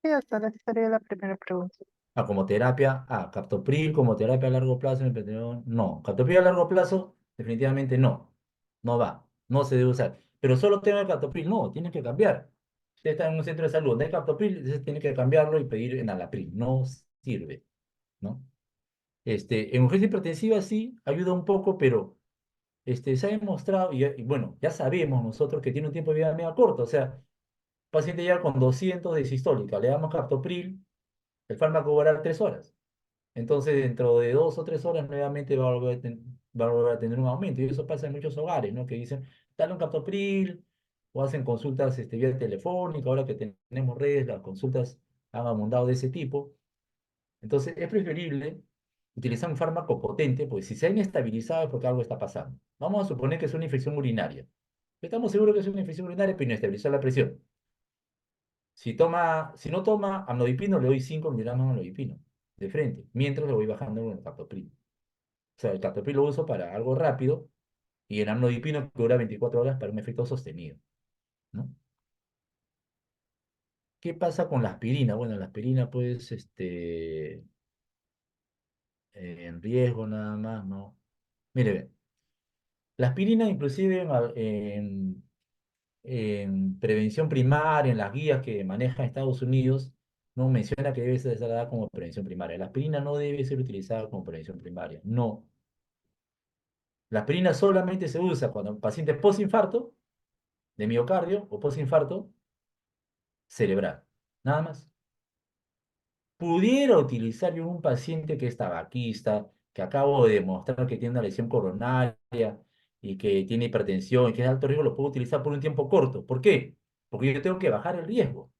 Sí, doctor, esa sería la primera pregunta. Como terapia, captopril como terapia a largo plazo en hipertensión, no. Captopril a largo plazo, definitivamente no. No va, no se debe usar. Pero solo tengo el captopril, no, tiene que cambiar. Usted está en un centro de salud donde hay captopril, entonces tiene que cambiarlo y pedir enalapril, no sirve, ¿no? En urgencia hipertensiva sí, ayuda un poco, pero se ha demostrado, y bueno, ya sabemos nosotros que tiene un tiempo de vida medio corto, o sea, paciente ya con 200 de sistólica, le damos captopril, el fármaco va a durar 3 horas. Entonces, dentro de 2 o 3 horas, nuevamente va a volver a tener un aumento. Y eso pasa en muchos hogares, ¿no? Que dicen, dale un captopril, o hacen consultas vía telefónica. Ahora que tenemos redes, las consultas han abundado de ese tipo. Entonces, es preferible utilizar un fármaco potente, porque si se ha inestabilizado es porque algo está pasando. Vamos a suponer que es una infección urinaria. Estamos seguros que es una infección urinaria, pero inestabilizó la presión. Si no toma amlodipino, le doy 5 miligramos de amlodipino de frente, mientras le voy bajando con el captopril. O sea, el captopril lo uso para algo rápido y el amlodipino que dura 24 horas para un efecto sostenido, ¿no? ¿Qué pasa con la aspirina? Bueno, la aspirina, pues, en riesgo nada más, ¿no? Mire, ve, la aspirina inclusive en prevención primaria, en las guías que maneja Estados Unidos, no menciona que debe ser dada como prevención primaria. La aspirina no debe ser utilizada como prevención primaria. No. La aspirina solamente se usa cuando el paciente es postinfarto de miocardio o postinfarto cerebral. Nada más. Pudiera utilizar yo en un paciente que es tabaquista, que acabo de demostrar que tiene una lesión coronaria y que tiene hipertensión y que es de alto riesgo, lo puedo utilizar por un tiempo corto. ¿Por qué? Porque yo tengo que bajar el riesgo.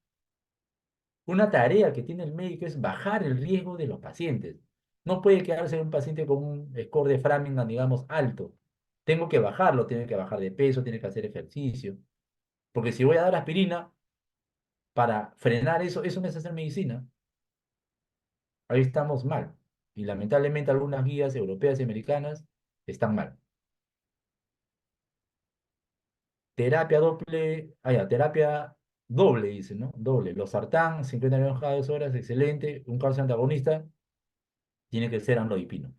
Una tarea que tiene el médico es bajar el riesgo de los pacientes. No puede quedarse un paciente con un score de Framingham, digamos, alto. Tengo que bajarlo, tiene que bajar de peso, tiene que hacer ejercicio. Porque si voy a dar aspirina para frenar eso, eso no es hacer medicina. Ahí estamos mal. Y lamentablemente algunas guías europeas y americanas están mal. Terapia doble, terapia doble, dice, ¿no? Doble. Los sartán, 50 miligramos cada 2 horas, excelente. Un calcio antagonista, tiene que ser amlodipino.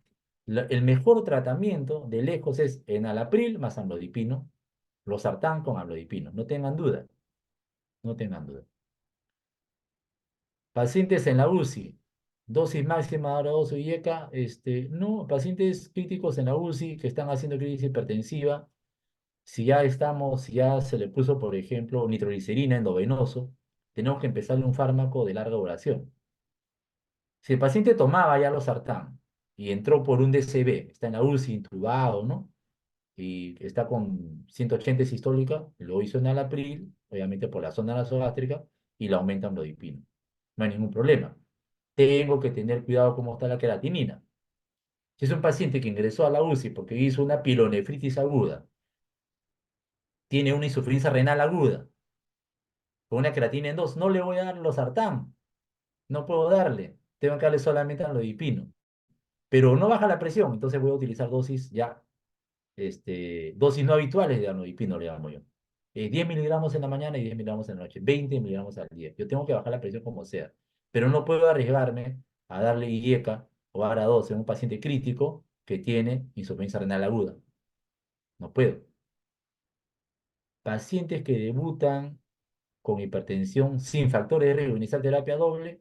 El mejor tratamiento de lejos es enalapril más amlodipino, los sartán con amlodipino. No tengan duda, no tengan duda. Pacientes en la UCI, dosis máxima ahora 2 IECA, no, pacientes críticos en la UCI que están haciendo crisis hipertensiva, si ya se le puso, por ejemplo, nitroglicerina endovenoso, tenemos que empezarle un fármaco de larga duración. Si el paciente tomaba ya los sartán y entró por un DCB, está en la UCI intubado, ¿no? Y está con 180 sistólica, lo hizo en alapril, obviamente por la zona nasogástrica, y le aumenta amlodipino. No hay ningún problema. Tengo que tener cuidado cómo está la creatinina. Si es un paciente que ingresó a la UCI porque hizo una pilonefritis aguda, tiene una insuficiencia renal aguda, con una creatina en 2, no le voy a dar los sartán, no puedo darle, tengo que darle solamente amlodipino. Pero no baja la presión, entonces voy a utilizar dosis ya dosis no habituales de amlodipino, le llamo yo. 10 miligramos en la mañana y 10 miligramos en la noche, 20 miligramos al día. Yo tengo que bajar la presión como sea, pero no puedo arriesgarme a darle IECA o ARA-12 en un paciente crítico que tiene insuficiencia renal aguda. No puedo. Pacientes que debutan con hipertensión sin factores de riesgo, iniciar terapia doble.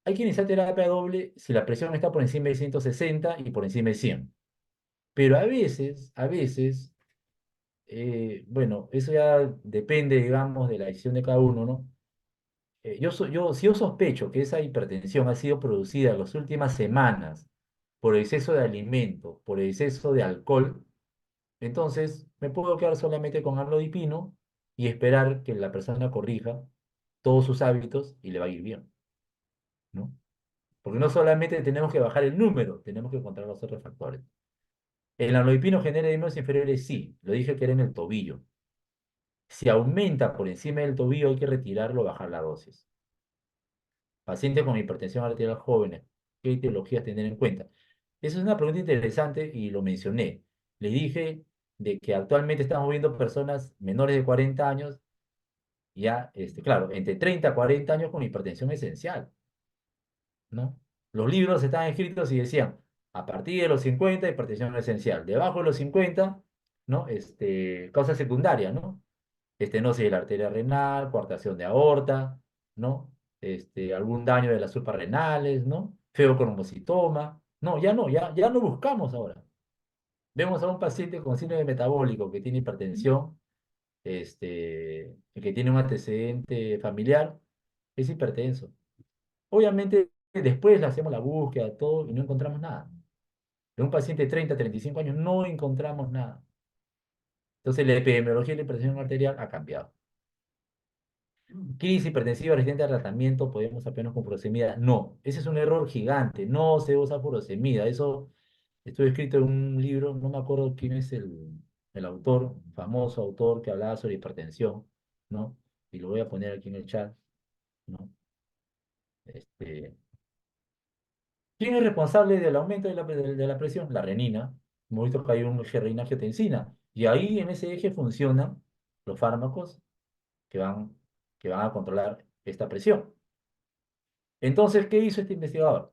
Hay que iniciar terapia doble si la presión está por encima de 160 y por encima de 100. Pero a veces bueno, eso ya depende, digamos, de la decisión de cada uno, ¿no? Si yo sospecho que esa hipertensión ha sido producida en las últimas semanas por exceso de alimento, por exceso de alcohol, entonces me puedo quedar solamente con amlodipino y esperar que la persona corrija todos sus hábitos y le va a ir bien, ¿no? Porque no solamente tenemos que bajar el número, tenemos que encontrar los otros factores. ¿El amlodipino genera edema inferiores? Sí, lo dije que era en el tobillo. Si aumenta por encima del tobillo, hay que retirarlo, bajar la dosis. Pacientes con hipertensión arterial jóvenes, ¿qué etiologías tener en cuenta? Esa es una pregunta interesante y lo mencioné. Le dije de que actualmente estamos viendo personas menores de 40 años, ya, claro, entre 30 y 40 años con hipertensión esencial, ¿no? Los libros estaban escritos y decían, a partir de los 50, hipertensión esencial. Debajo de los 50, ¿no? Causa secundaria, ¿no? Estenosis de la arteria renal, coartación de aorta, ¿no? Algún daño de las suprarrenales, ¿no? Feocromocitoma. No, ya no buscamos ahora. Vemos a un paciente con síndrome metabólico que tiene hipertensión, que tiene un antecedente familiar, es hipertenso. Obviamente, después le hacemos la búsqueda, todo, y no encontramos nada. En un paciente de 30, 35 años no encontramos nada. Entonces, la epidemiología de la hipertensión arterial ha cambiado. Crisis hipertensiva resistente al tratamiento, podemos apenas con furosemida. No, ese es un error gigante. No se usa furosemida. Eso estuvo escrito en un libro, no me acuerdo quién es el autor, un famoso autor que hablaba sobre hipertensión, ¿no? Y lo voy a poner aquí en el chat, ¿no? Este, ¿Quién es responsable del aumento de la presión? La renina. Hemos visto que hay un eje renina-angiotensina. Y ahí en ese eje funcionan los fármacos que van, que van a controlar esta presión. Entonces, ¿qué hizo este investigador?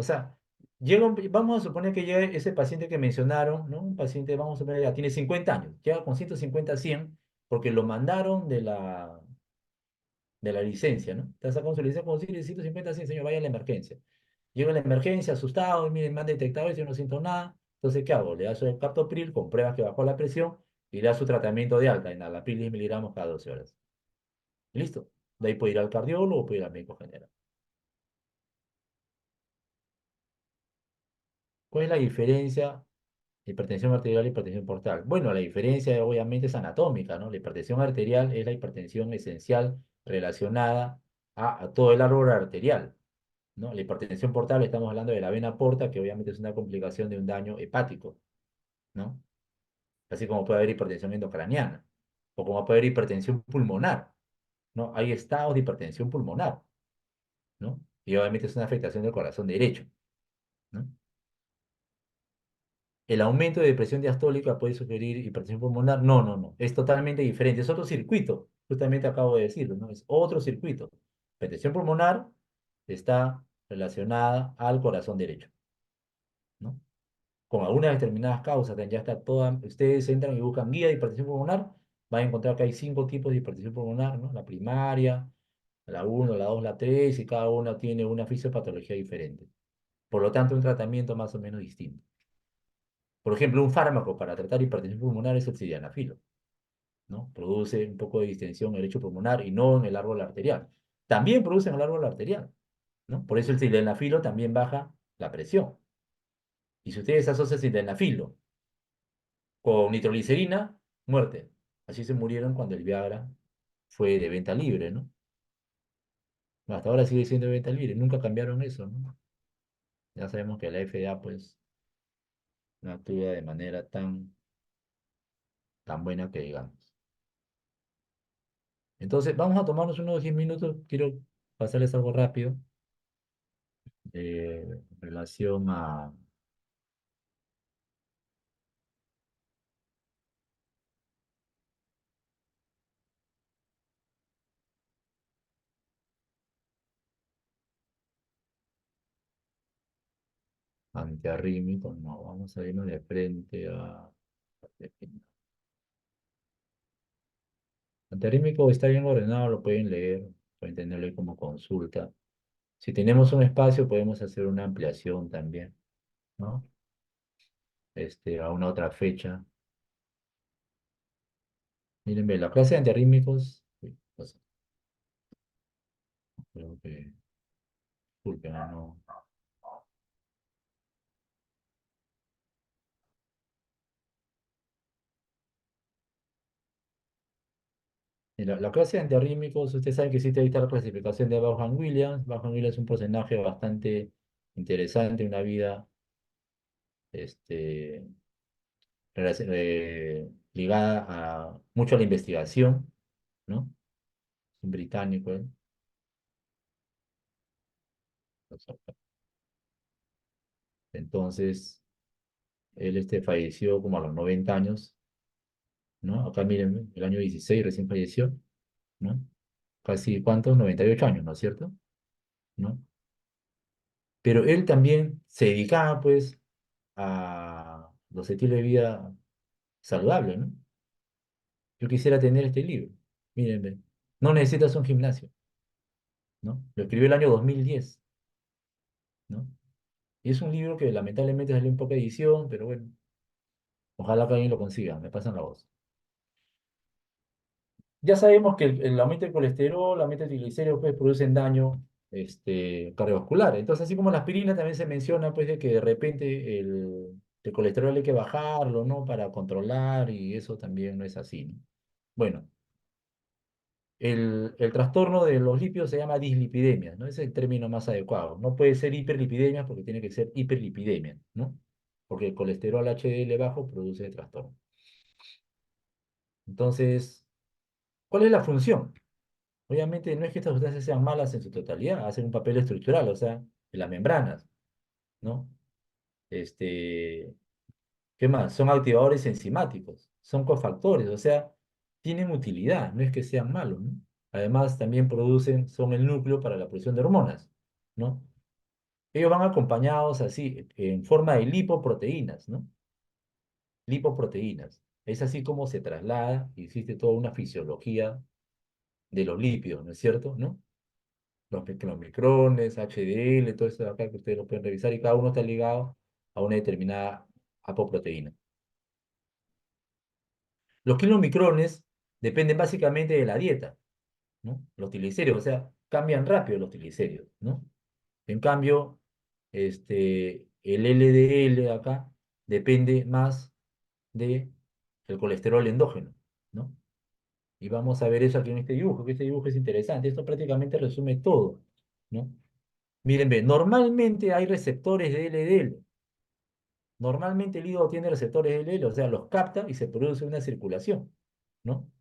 O sea, vamos a suponer que llega ese paciente que mencionaron, ¿no? Un paciente, vamos a suponer, ya tiene 50 años, llega con 150, 100, porque lo mandaron de la licencia, ¿no? Te sacado su licencia con 150, 100, señor, vaya a la emergencia. Llega a la emergencia, asustado, y miren, me han detectado esto, yo no siento nada. Entonces, ¿qué hago? Le da su captopril, con pruebas que bajó la presión, y le da su tratamiento de alta, enalapril 10 miligramos cada 12 horas. Y listo. De ahí puede ir al cardiólogo o puede ir al médico general. ¿Cuál es la diferencia de hipertensión arterial y hipertensión portal? Bueno, la diferencia obviamente es anatómica, ¿no? La hipertensión arterial es la hipertensión esencial relacionada a todo el árbol arterial, ¿no? La hipertensión portal, estamos hablando de la vena porta, que obviamente es una complicación de un daño hepático, ¿no? Así como puede haber hipertensión endocraniana, o como puede haber hipertensión pulmonar, ¿no? Hay estados de hipertensión pulmonar, ¿no? Y obviamente es una afectación del corazón derecho, ¿no? ¿El aumento de presión diastólica puede sugerir hipertensión pulmonar? No, no, no. Es totalmente diferente. Es otro circuito. Justamente acabo de decirlo, ¿no? Es otro circuito. Hipertensión pulmonar está relacionada al corazón derecho, ¿no? Con algunas determinadas causas, ya está toda. Ustedes entran y buscan guía de hipertensión pulmonar, van a encontrar que hay 5 tipos de hipertensión pulmonar, ¿no? La primaria, la uno, la 2, la 3, y cada una tiene una fisiopatología diferente. Por lo tanto, un tratamiento más o menos distinto. Por ejemplo, un fármaco para tratar hipertensión pulmonar es el sildenafilo, ¿no? Produce un poco de distensión en el lecho pulmonar y no en el árbol arterial. También produce en el árbol arterial, ¿no? Por eso el sildenafilo también baja la presión. Y si ustedes asocian sildenafilo con nitroglicerina, muerte. Así se murieron cuando el Viagra fue de venta libre, ¿no? Hasta ahora sigue siendo de venta libre. Nunca cambiaron eso, ¿no? Ya sabemos que la FDA, pues, no actúa de manera tan buena que digamos. Entonces, vamos a tomarnos unos 10 minutos. Quiero pasarles algo rápido en relación a antiarrítmicos. No, vamos a irnos de frente a... Antiarrítmico está bien ordenado, lo pueden leer, pueden tenerlo ahí como consulta. Si tenemos un espacio, podemos hacer una ampliación también, ¿no? A una otra fecha. Miren, ve, la clase de antiarrítmicos, uy, creo que, disculpen, no. Mira, la clase de antiarrítmicos, ustedes saben que existe ahorita la clasificación de Vaughan-Williams. Vaughan-Williams es un personaje bastante interesante, una vida, este, ligada mucho a la investigación, ¿no? Un británico, ¿eh? Entonces, él falleció como a los 90 años, ¿no? Acá miren, el año 16 recién falleció, ¿no? Casi, ¿cuántos? 98 años, ¿no es cierto? ¿No? Pero él también se dedicaba, pues, a los estilos de vida saludables, ¿no? Yo quisiera tener este libro. Miren, ve, no necesitas un gimnasio, ¿no? Lo escribió el año 2010, ¿no? Y es un libro que lamentablemente salió en poca edición, pero bueno, ojalá que alguien lo consiga, me pasan la voz. Ya sabemos que el aumento del colesterol, el aumento de triglicéridos, pues, producen daño cardiovascular. Entonces, así como la aspirina, también se menciona, pues, de que de repente el colesterol hay que bajarlo, ¿no? Para controlar, y eso también no es así, ¿no? Bueno, el trastorno de los lípidos se llama dislipidemia, ¿no? Ese es el término más adecuado. No puede ser hiperlipidemia porque tiene que ser hiperlipidemia, ¿no? Porque el colesterol HDL bajo produce trastorno. Entonces, ¿cuál es la función? Obviamente no es que estas sustancias sean malas en su totalidad, hacen un papel estructural, o sea, en las membranas, ¿no? Este, ¿Qué más? Son activadores enzimáticos, son cofactores, o sea, tienen utilidad, no es que sean malos, ¿no? Además, también son el núcleo para la producción de hormonas, ¿no? Ellos van acompañados así, en forma de lipoproteínas, ¿no? Lipoproteínas. Es así como se traslada, y existe toda una fisiología de los lípidos, ¿no es cierto? ¿No? Los micrones, HDL, todo eso de acá que ustedes lo pueden revisar, y cada uno está ligado a una determinada apoproteína. Los kilomicrones dependen básicamente de la dieta, ¿no? Los triglicéridos, o sea, cambian rápido los triglicéridos, ¿no? En cambio, el LDL de acá depende más de el colesterol endógeno, ¿no? Y vamos a ver eso aquí en este dibujo, que este dibujo es interesante. Esto prácticamente resume todo, ¿no? Miren, ve, normalmente hay receptores de LDL. Normalmente el hígado tiene receptores de LDL, o sea, los capta y se produce una circulación, ¿no?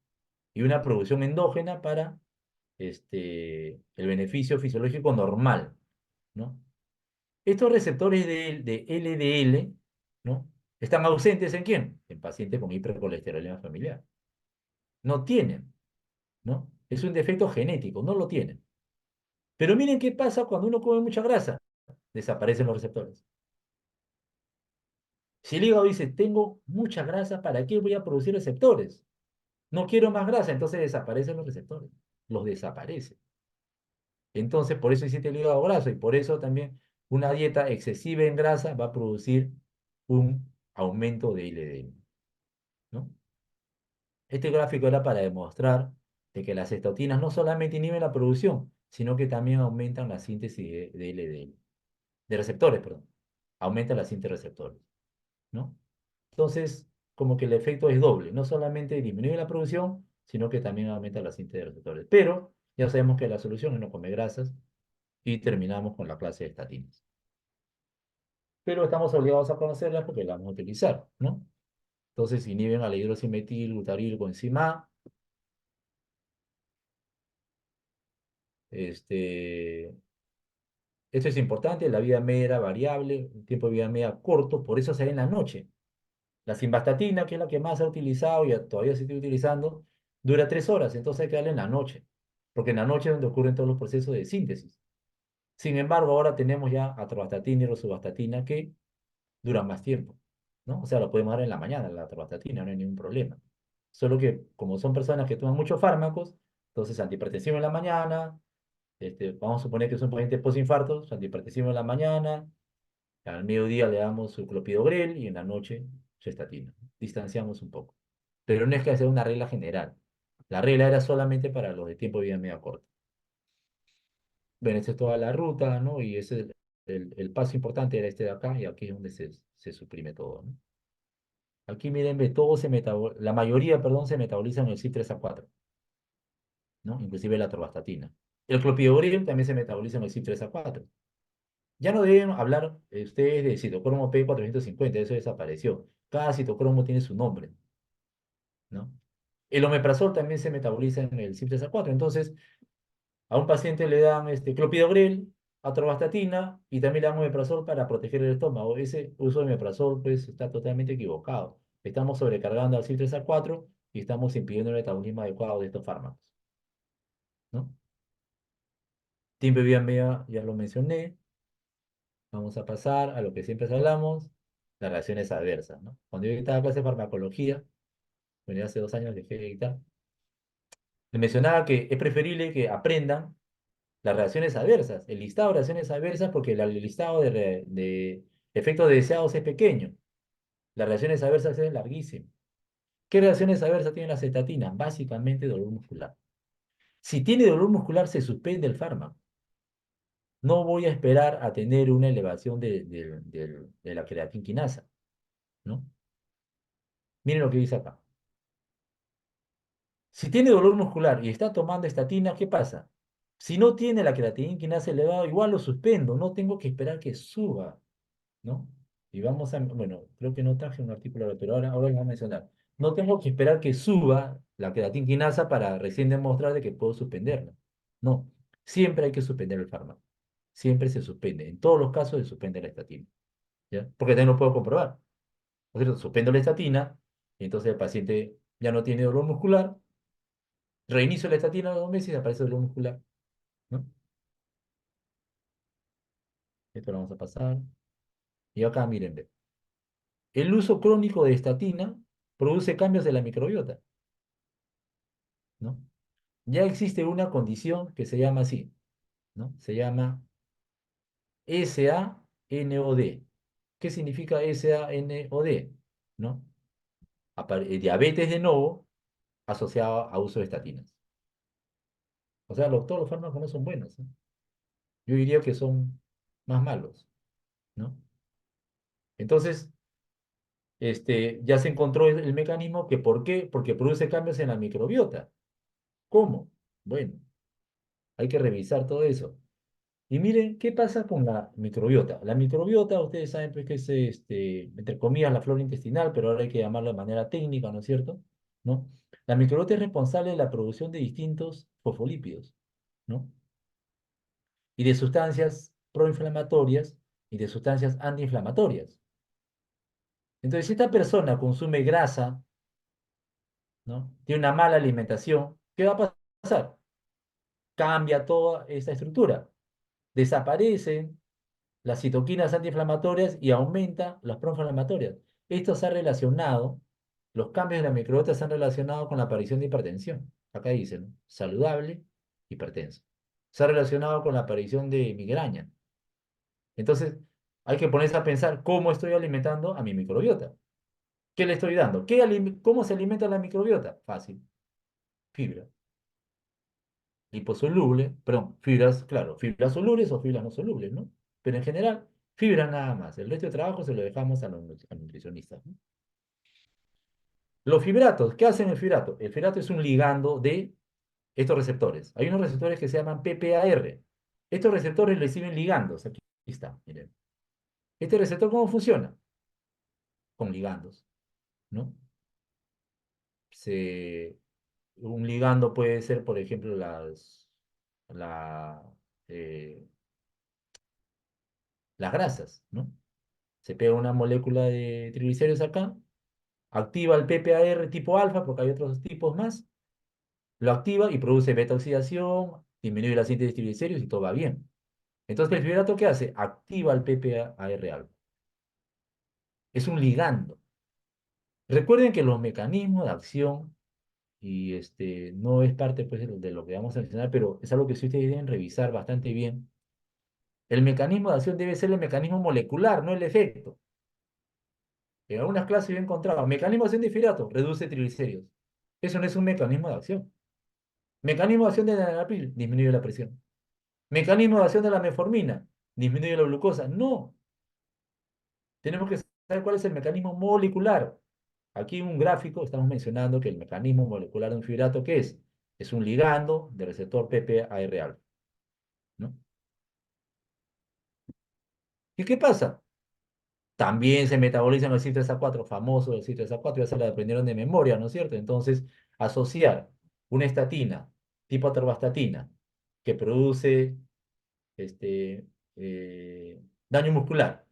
Y una producción endógena para el beneficio fisiológico normal, ¿no? Estos receptores de LDL, ¿no? ¿Están ausentes en quién? En pacientes con hipercolesterolemia familiar. No tienen, ¿no? Es un defecto genético, no lo tienen. Pero miren qué pasa cuando uno come mucha grasa. Desaparecen los receptores. Si el hígado dice, tengo mucha grasa, ¿para qué voy a producir receptores? No quiero más grasa, entonces desaparecen los receptores. Los desaparece. Entonces, por eso existe el hígado graso y por eso también una dieta excesiva en grasa va a producir un aumento de LDL, ¿no? Este gráfico era para demostrar de que las estatinas no solamente inhiben la producción, sino que también aumentan la síntesis de LDL, de receptores, perdón. Aumenta la síntesis de receptores, ¿no? Entonces, como que el efecto es doble, no solamente disminuye la producción, sino que también aumenta la síntesis de receptores. Pero ya sabemos que la solución es no comer grasas y terminamos con la clase de estatinas. Pero estamos obligados a conocerlas porque las vamos a utilizar, ¿no? Entonces inhiben a la hidroximetil, butaril, coenzima A. Esto es importante, la vida media era variable, el tiempo de vida media corto, por eso se da en la noche. La simvastatina, que es la que más se ha utilizado y todavía se sigue utilizando, dura 3 horas, entonces hay que darle en la noche, porque en la noche es donde ocurren todos los procesos de síntesis. Sin embargo, ahora tenemos ya atorvastatina y rosuvastatina que duran más tiempo, ¿no? O sea, lo podemos dar en la mañana, la atorvastatina, no hay ningún problema. Solo que como son personas que toman muchos fármacos, entonces antihipertensivo en la mañana, vamos a suponer que son pacientes postinfartos, antihipertensivo en la mañana, al mediodía le damos su clopidogrel y en la noche su estatina. Distanciamos un poco. Pero no es que sea una regla general. La regla era solamente para los de tiempo de vida media corta. Ven, esta es toda la ruta, ¿no? Y ese, el paso importante era este de acá y aquí es donde se suprime todo, ¿no? Aquí miren, ve, todo la mayoría, perdón, se metaboliza en el CYP3A4, ¿no? Inclusive la atorvastatina. El clopidogrel también se metaboliza en el CYP3A4. Ya no deben hablar ustedes de citocromo P450, eso desapareció. Cada citocromo tiene su nombre, ¿no? El omeprazol también se metaboliza en el CYP3A4. Entonces, a un paciente le dan clopidogrel, atorvastatina y también le dan omeprazol para proteger el estómago. Ese uso de omeprazol pues, está totalmente equivocado. Estamos sobrecargando al CYP3A4 y estamos impidiendo el metabolismo adecuado de estos fármacos, ¿no? Tiempo de vida media, ya lo mencioné. Vamos a pasar a lo que siempre hablamos, las reacciones adversas, ¿no? Cuando yo dictaba clase de farmacología, bueno, hace 2 años dejé de dictar, les mencionaba que es preferible que aprendan las reacciones adversas, el listado de reacciones adversas, porque el listado de efectos deseados es pequeño. Las reacciones adversas es larguísimo. ¿Qué reacciones adversas tiene la cetatina? Básicamente dolor muscular. Si tiene dolor muscular, se suspende el fármaco. No voy a esperar a tener una elevación de la creatinquinasa, ¿no? Miren lo que dice acá. Si tiene dolor muscular y está tomando estatina, ¿qué pasa? Si no tiene la creatinina quinasa elevada, igual lo suspendo, no tengo que esperar que suba, ¿no? Y vamos a, bueno, creo que no traje un artículo, pero ahora lo voy a mencionar. No tengo que esperar que suba la creatinina quinasa para recién demostrar de que puedo suspenderla. No, siempre hay que suspender el fármaco. Siempre se suspende. En todos los casos se suspende la estatina, ¿ya? Porque también lo puedo comprobar. ¿No es cierto? Suspendo la estatina y entonces el paciente ya no tiene dolor muscular. Reinicio la estatina a los 2 meses y aparece dolor muscular, ¿no? Esto lo vamos a pasar. Y acá, miren, ve. El uso crónico de estatina produce cambios de la microbiota, ¿no? Ya existe una condición que se llama así, ¿no? Se llama SANOD. ¿Qué significa SANOD? ¿No? Diabetes de novo asociado a uso de estatinas. O sea, todos los fármacos no son buenos, ¿no? Yo diría que son más malos, ¿no? Entonces, ya se encontró el mecanismo que ¿por qué? Porque produce cambios en la microbiota. ¿Cómo? Bueno, hay que revisar todo eso. Y miren, ¿qué pasa con la microbiota? La microbiota, ustedes saben pues, que es, entre comillas, la flora intestinal, pero ahora hay que llamarlo de manera técnica, ¿no es cierto? ¿No? La microbiota es responsable de la producción de distintos fosfolípidos, ¿no? Y de sustancias proinflamatorias y de sustancias antiinflamatorias. Entonces, si esta persona consume grasa, ¿no? Tiene una mala alimentación, ¿qué va a pasar? Cambia toda esta estructura. Desaparecen las citoquinas antiinflamatorias y aumenta las proinflamatorias. Esto se ha relacionado, los cambios de la microbiota se han relacionado con la aparición de hipertensión. Acá dicen, saludable, hipertenso. Se ha relacionado con la aparición de migraña. Entonces, hay que ponerse a pensar cómo estoy alimentando a mi microbiota. ¿Qué le estoy dando? ¿Cómo se alimenta la microbiota? Fácil, fibra. Liposoluble, perdón, fibras, claro, fibras solubles o fibras no solubles, ¿no? Pero en general, fibra nada más. El resto de trabajo se lo dejamos a los nutricionistas, ¿no? Los fibratos, ¿qué hacen el fibrato? El fibrato es un ligando de estos receptores. Hay unos receptores que se llaman PPAR. Estos receptores reciben ligandos. Aquí está, miren. ¿Este receptor cómo funciona? Con ligandos, ¿no? Se, un ligando puede ser, por ejemplo, la, eh, las grasas, ¿no? Se pega una molécula de triglicéridos acá, activa el PPAR tipo alfa, porque hay otros tipos más, lo activa y produce beta oxidación, disminuye la síntesis de triglicéridos y todo va bien. Entonces, ¿el fibrato qué hace? Activa el PPAR alfa. Es un ligando. Recuerden que los mecanismos de acción, y no es parte pues, de lo que vamos a mencionar, pero es algo que sí ustedes deben revisar bastante bien. El mecanismo de acción debe ser el mecanismo molecular, no el efecto. En algunas clases yo he encontrado, mecanismo de acción de fibrato, reduce triglicéridos. Eso no es un mecanismo de acción. Mecanismo de acción de la enalapril, disminuye la presión. Mecanismo de acción de la metformina, disminuye la glucosa. No, tenemos que saber cuál es el mecanismo molecular. Aquí en un gráfico estamos mencionando que el mecanismo molecular de un fibrato, ¿qué es? Es un ligando del receptor PPAR, ¿no? ¿Y qué pasa? También se metabolizan los CYP3A4, famoso el CYP3A4, ya se lo aprendieron de memoria, ¿no es cierto? Entonces, asociar una estatina tipo atorvastatina que produce este, daño muscular,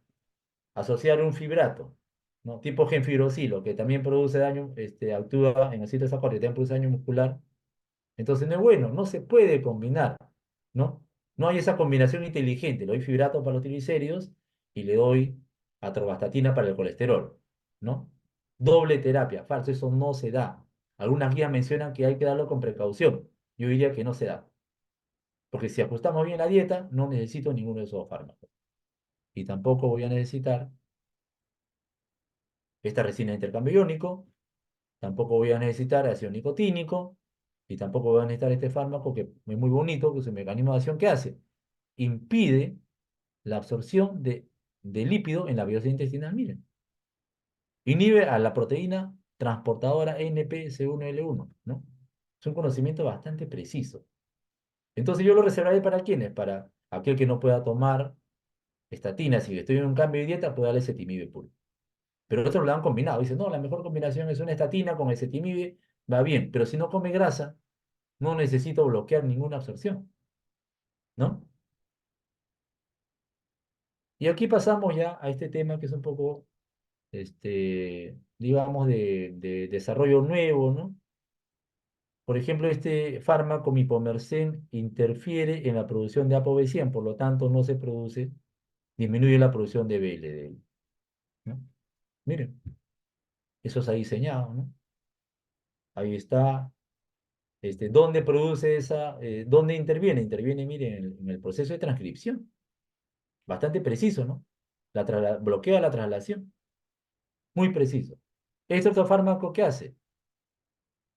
asociar un fibrato, ¿no? Tipo genfibrosilo, que también produce daño, actúa en el CYP3A4 y también produce daño muscular. Entonces, no es bueno, no se puede combinar, ¿no? No hay esa combinación inteligente. Le doy fibrato para los triglicéridos y le doy atorvastatina para el colesterol, ¿no? Doble terapia, falso, eso no se da. Algunas guías mencionan que hay que darlo con precaución. Yo diría que no se da. Porque si ajustamos bien la dieta, no necesito ninguno de esos fármacos. Y tampoco voy a necesitar esta resina de intercambio iónico, tampoco voy a necesitar ácido nicotínico, y tampoco voy a necesitar este fármaco que es muy bonito, que es el mecanismo de acción que hace. Impide la absorción de lípido en la biopsia intestinal, miren. Inhibe a la proteína transportadora NPC1L1, ¿no? Es un conocimiento bastante preciso. Entonces yo lo reservaré para quiénes, para aquel que no pueda tomar estatinas. Si estoy en un cambio de dieta, puedo darle ezetimibe puro. Pero otros lo han combinado. Dicen, no, la mejor combinación es una estatina con ezetimibe, va bien. Pero si no come grasa, no necesito bloquear ninguna absorción, ¿no? Y aquí pasamos ya a este tema que es un poco, digamos, de desarrollo nuevo, ¿no? Por ejemplo, este fármaco mipomersen interfiere en la producción de ApoB100, por lo tanto no se produce disminuye la producción de VLDL, ¿no? Miren, eso se ha diseñado, ¿no? Ahí está. ¿Dónde produce dónde interviene? Interviene, miren, en el proceso de transcripción. Bastante preciso, ¿no? Bloquea la traslación. Muy preciso. ¿Este otro fármaco qué hace?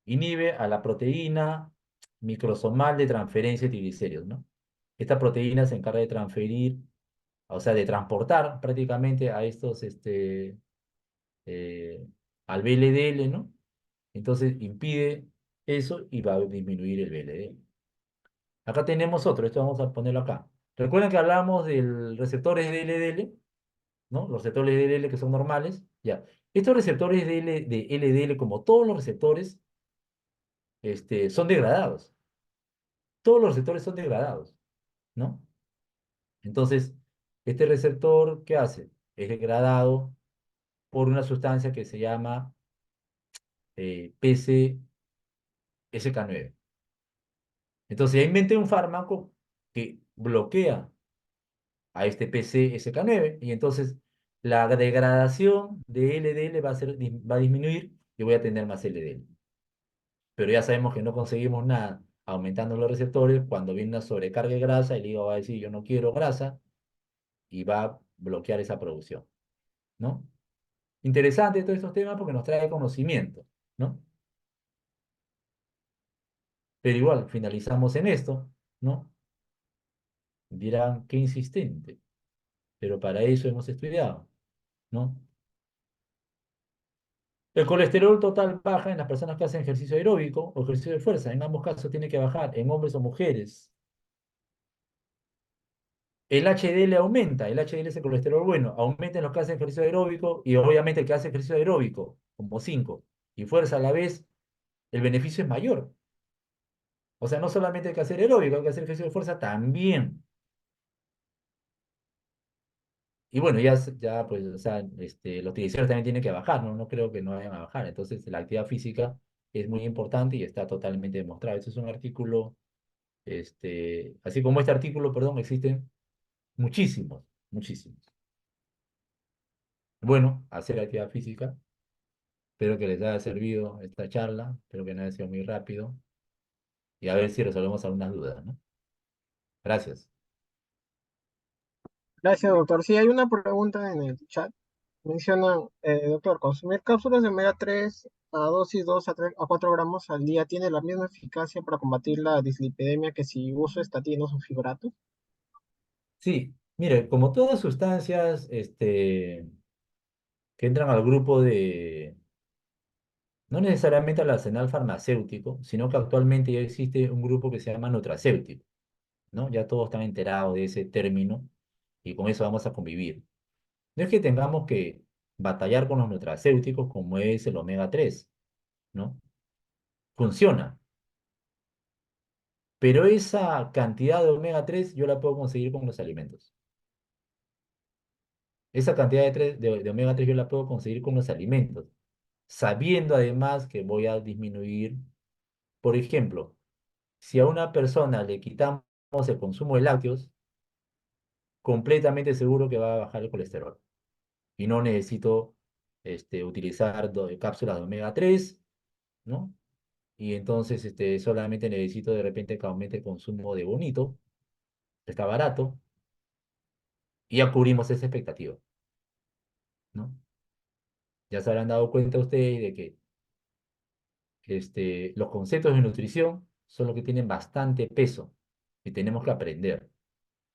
Inhibe a la proteína microsomal de transferencia de triglicéridos, ¿no? Esta proteína se encarga de transferir, o sea, de transportar prácticamente a eh, al VLDL, ¿no? Entonces impide eso y va a disminuir el VLDL. Acá tenemos otro, esto vamos a ponerlo acá. Recuerden que hablamos del receptores de LDL, ¿no? Los receptores de LDL que son normales, ya. Estos receptores de LDL, como todos los receptores, son degradados. Todos los receptores son degradados, ¿no? Entonces, este receptor, ¿qué hace? Es degradado por una sustancia que se llama PCSK9. Entonces, ya inventé un fármaco que bloquea a este PCSK9 y entonces la degradación de LDL va a disminuir y voy a tener más LDL. Pero ya sabemos que no conseguimos nada aumentando los receptores. Cuando viene una sobrecarga de grasa, el hígado va a decir yo no quiero grasa y va a bloquear esa producción, ¿no? Interesante todos estos temas porque nos trae conocimiento, ¿no? Pero igual, finalizamos en esto, ¿no? Dirán, qué insistente, pero para eso hemos estudiado, ¿no? El colesterol total baja en las personas que hacen ejercicio aeróbico o ejercicio de fuerza. En ambos casos tiene que bajar, en hombres o mujeres. El HDL aumenta, el HDL es el colesterol bueno, aumenta en los que hacen ejercicio aeróbico y obviamente el que hace ejercicio aeróbico, como 5, y fuerza a la vez, el beneficio es mayor. O sea, no solamente hay que hacer aeróbico, hay que hacer ejercicio de fuerza también. Y bueno, ya pues, o sea, los triglicéridos también tienen que bajar, ¿no? No creo que no vayan a bajar. Entonces, la actividad física es muy importante y está totalmente demostrado. Este es un artículo, así como este artículo, perdón, existen muchísimos, muchísimos. Bueno, hacer actividad física. Espero que les haya servido esta charla. Espero que no haya sido muy rápido. Y a ver si resolvemos algunas dudas, ¿no? Gracias. Gracias, doctor. Sí, hay una pregunta en el chat. Mencionan, doctor, consumir cápsulas de omega 3 a dosis 2 a 4 gramos al día tiene la misma eficacia para combatir la dislipidemia que si uso estatinos o fibratos. Sí, mire, como todas sustancias que entran al grupo no necesariamente al arsenal farmacéutico, sino que actualmente ya existe un grupo que se llama nutracéutico, ¿no? Ya todos están enterados de ese término y con eso vamos a convivir. No es que tengamos que batallar con los nutracéuticos como es el omega 3, ¿no? Funciona, pero esa cantidad de omega 3 yo la puedo conseguir con los alimentos. Esa cantidad de omega 3 yo la puedo conseguir con los alimentos, sabiendo además que voy a disminuir, por ejemplo, si a una persona le quitamos el consumo de lácteos, completamente seguro que va a bajar el colesterol. Y no necesito utilizar cápsulas de omega 3, ¿no? Y entonces solamente necesito de repente que aumente el consumo de bonito, está barato, y ya cubrimos esa expectativa, ¿no? Ya se habrán dado cuenta ustedes de que los conceptos de nutrición son los que tienen bastante peso y tenemos que aprender.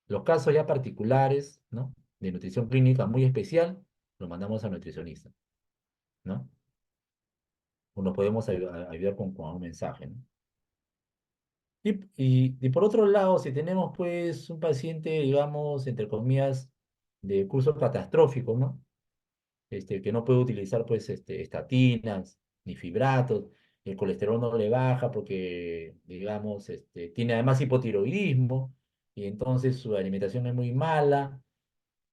Los casos ya particulares, ¿no? De nutrición clínica muy especial, los mandamos al nutricionista, ¿no? O nos podemos ayudar con un mensaje, ¿no? Y por otro lado, si tenemos pues un paciente, digamos, entre comillas, de curso catastrófico, ¿no? Que no puede utilizar pues estatinas ni fibratos, el colesterol no le baja porque, digamos, tiene además hipotiroidismo y entonces su alimentación es muy mala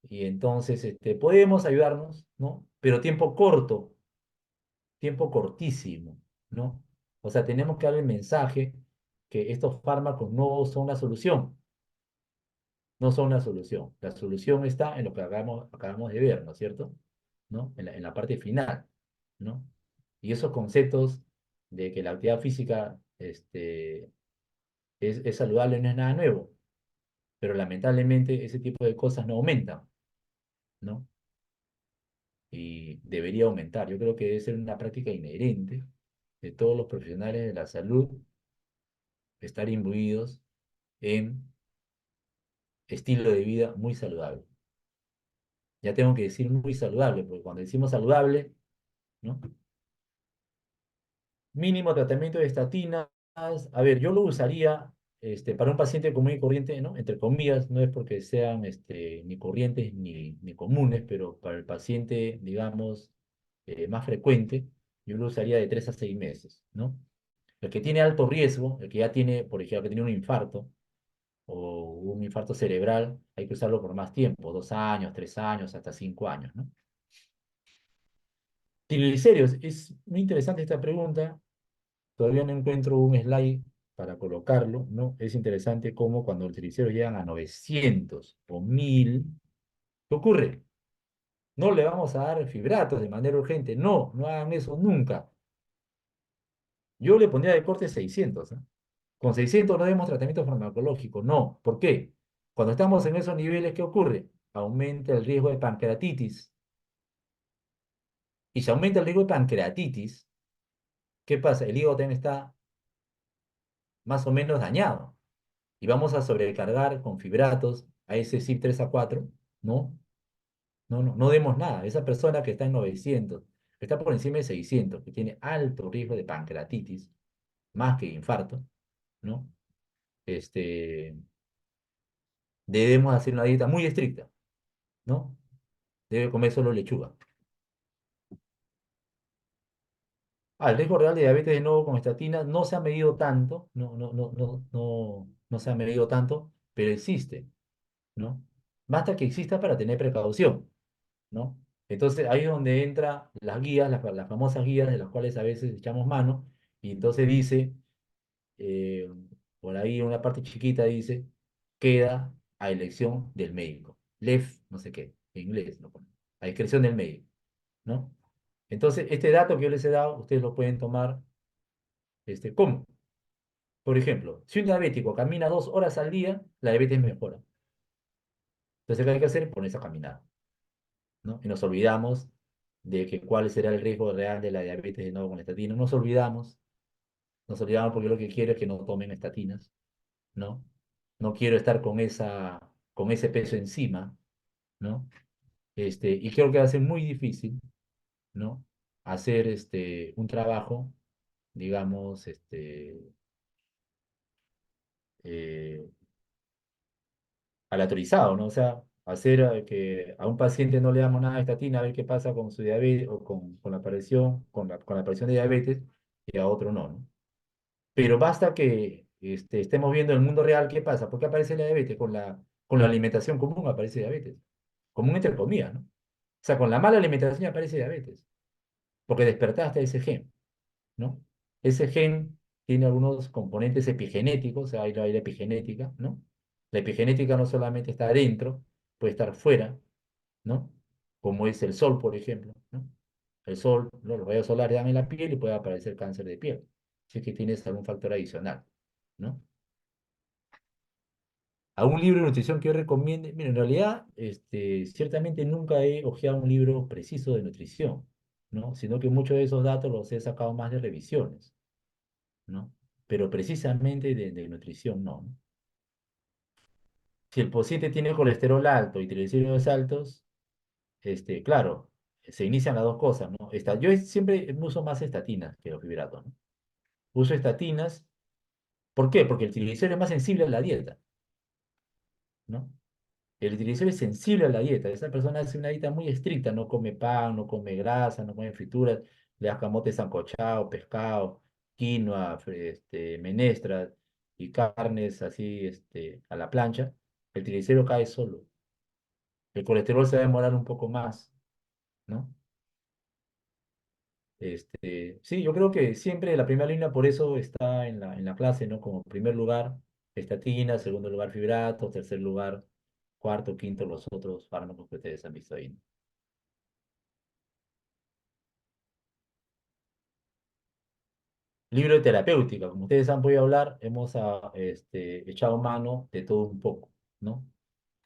y entonces podemos ayudarnos, ¿no? Pero tiempo cortísimo, ¿no? O sea, tenemos que dar el mensaje que estos fármacos no son la solución, no son la solución. La solución está en lo que acabamos de ver, ¿no es cierto? ¿No? En la parte final, ¿no? Y esos conceptos de que la actividad física es saludable no es nada nuevo, pero lamentablemente ese tipo de cosas no aumentan, ¿no? Y debería aumentar. Yo creo que debe ser una práctica inherente de todos los profesionales de la salud estar imbuidos en estilo de vida muy saludable. Ya tengo que decir muy saludable, porque cuando decimos saludable, ¿no? Mínimo tratamiento de estatinas. A ver, yo lo usaría para un paciente común y corriente, ¿no? Entre comillas, no es porque sean ni corrientes ni comunes, pero para el paciente, digamos, más frecuente, yo lo usaría de 3 a 6 meses, ¿no? El que tiene alto riesgo, el que ya tiene, por ejemplo, que tiene un infarto o un infarto cerebral, hay que usarlo por más tiempo, 2 años, 3 años, hasta 5 años, ¿no? Triglicéridos, es muy interesante esta pregunta. Todavía no encuentro un slide para colocarlo, ¿no? Es interesante cómo cuando los triglicéridos llegan a 900 o 1000, ¿qué ocurre? No le vamos a dar fibratos de manera urgente. No, no hagan eso nunca. Yo le pondría de corte 600, ¿eh? Con 600 no demos tratamiento farmacológico, no. ¿Por qué? Cuando estamos en esos niveles, ¿qué ocurre? Aumenta el riesgo de pancreatitis. Y si aumenta el riesgo de pancreatitis, ¿qué pasa? El hígado también está más o menos dañado. Y vamos a sobrecargar con fibratos a ese CYP3A4. No, no demos nada. Esa persona que está en 900, que está por encima de 600, que tiene alto riesgo de pancreatitis, más que infarto, ¿no? Este, debemos hacer una dieta muy estricta, ¿no? Debe comer solo lechuga. El riesgo real de diabetes de nuevo con estatinas no se ha medido tanto, no se ha medido tanto, pero existe, ¿no? Basta que exista para tener precaución, ¿no? Entonces ahí es donde entran las guías, las famosas guías de las cuales a veces echamos mano, y entonces dice, eh, por ahí en una parte chiquita dice, queda a elección del médico. Left, no sé qué, en inglés lo pone, a discreción del médico, ¿no? Entonces, este dato que yo les he dado, ustedes lo pueden tomar, ¿cómo? Por ejemplo, si un diabético camina 2 horas al día, la diabetes mejora. Entonces, ¿qué hay que hacer? Ponerse a caminar, ¿no? Y nos olvidamos de que cuál será el riesgo real de la diabetes de nuevo con estatina. Nos olvidamos porque lo que quiero es que no tomen estatinas, ¿no? No quiero estar con ese peso encima, ¿no? Y creo que va a ser muy difícil, ¿no? Hacer un trabajo, digamos, eh, aleatorizado, ¿no? O sea, hacer que a un paciente no le damos nada de estatina, a ver qué pasa con su diabetes o con la aparición, con la aparición de diabetes, y a otro no, ¿no? Pero basta que estemos viendo en el mundo real qué pasa. ¿Por qué aparece la diabetes? Con la alimentación común aparece diabetes. Común entre comillas, ¿no? O sea, con la mala alimentación aparece diabetes. Porque despertaste ese gen, ¿no? Ese gen tiene algunos componentes epigenéticos, o sea, hay la epigenética, ¿no? La epigenética no solamente está adentro, puede estar fuera, ¿no? Como es el sol, por ejemplo, ¿no? El sol, ¿no? Los rayos solares dan en la piel y puede aparecer cáncer de piel. Si es que tienes algún factor adicional, ¿no? A un libro de nutrición que yo recomiende, mira, en realidad, ciertamente nunca he hojeado un libro preciso de nutrición, ¿no? Sino que muchos de esos datos los he sacado más de revisiones, ¿no? Pero precisamente de nutrición no. Si el paciente tiene colesterol alto y triglicéridos altos, claro, se inician las dos cosas, ¿no? Yo siempre uso más estatinas que los fibratos, ¿no? Uso estatinas, ¿por qué? Porque el triglicérido es más sensible a la dieta, ¿no? El triglicérido es sensible a la dieta. Esa persona hace una dieta muy estricta, no come pan, no come grasa, no come frituras, le da camote sancochado, pescado, quinoa, menestras y carnes así a la plancha. El triglicérido cae solo. El colesterol se va a demorar un poco más, ¿no? Sí, yo creo que siempre la primera línea por eso está en la clase, ¿no? Como primer lugar, estatina, segundo lugar, fibratos, tercer lugar, cuarto, quinto, los otros fármacos que ustedes han visto ahí. Libro de terapéutica, como ustedes han podido hablar, hemos echado mano de todo un poco, ¿no?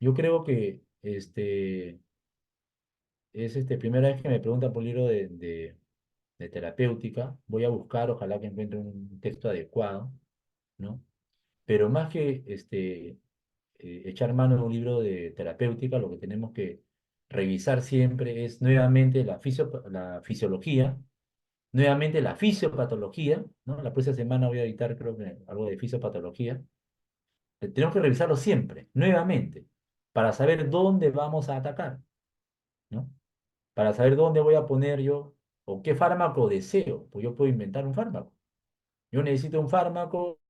Yo creo que es primera vez que me preguntan por libro de terapéutica. Voy a buscar, ojalá que encuentre un texto adecuado, ¿no? Pero más que echar mano de un libro de terapéutica, lo que tenemos que revisar siempre es nuevamente la fisiología, nuevamente la fisiopatología, ¿no? La próxima semana voy a editar, creo que algo de fisiopatología. Tenemos que revisarlo siempre, nuevamente, para saber dónde vamos a atacar, ¿no? Para saber dónde voy a poner yo o qué fármaco deseo, pues yo puedo inventar un fármaco. Yo necesito un fármaco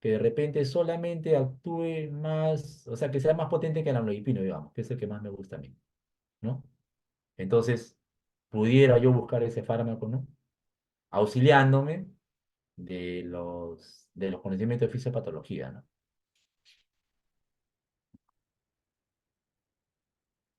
que de repente solamente actúe más, o sea, que sea más potente que el amlodipino, digamos, que es el que más me gusta a mí, ¿no? Entonces, pudiera yo buscar ese fármaco, ¿no? Auxiliándome de los conocimientos de fisiopatología, ¿no?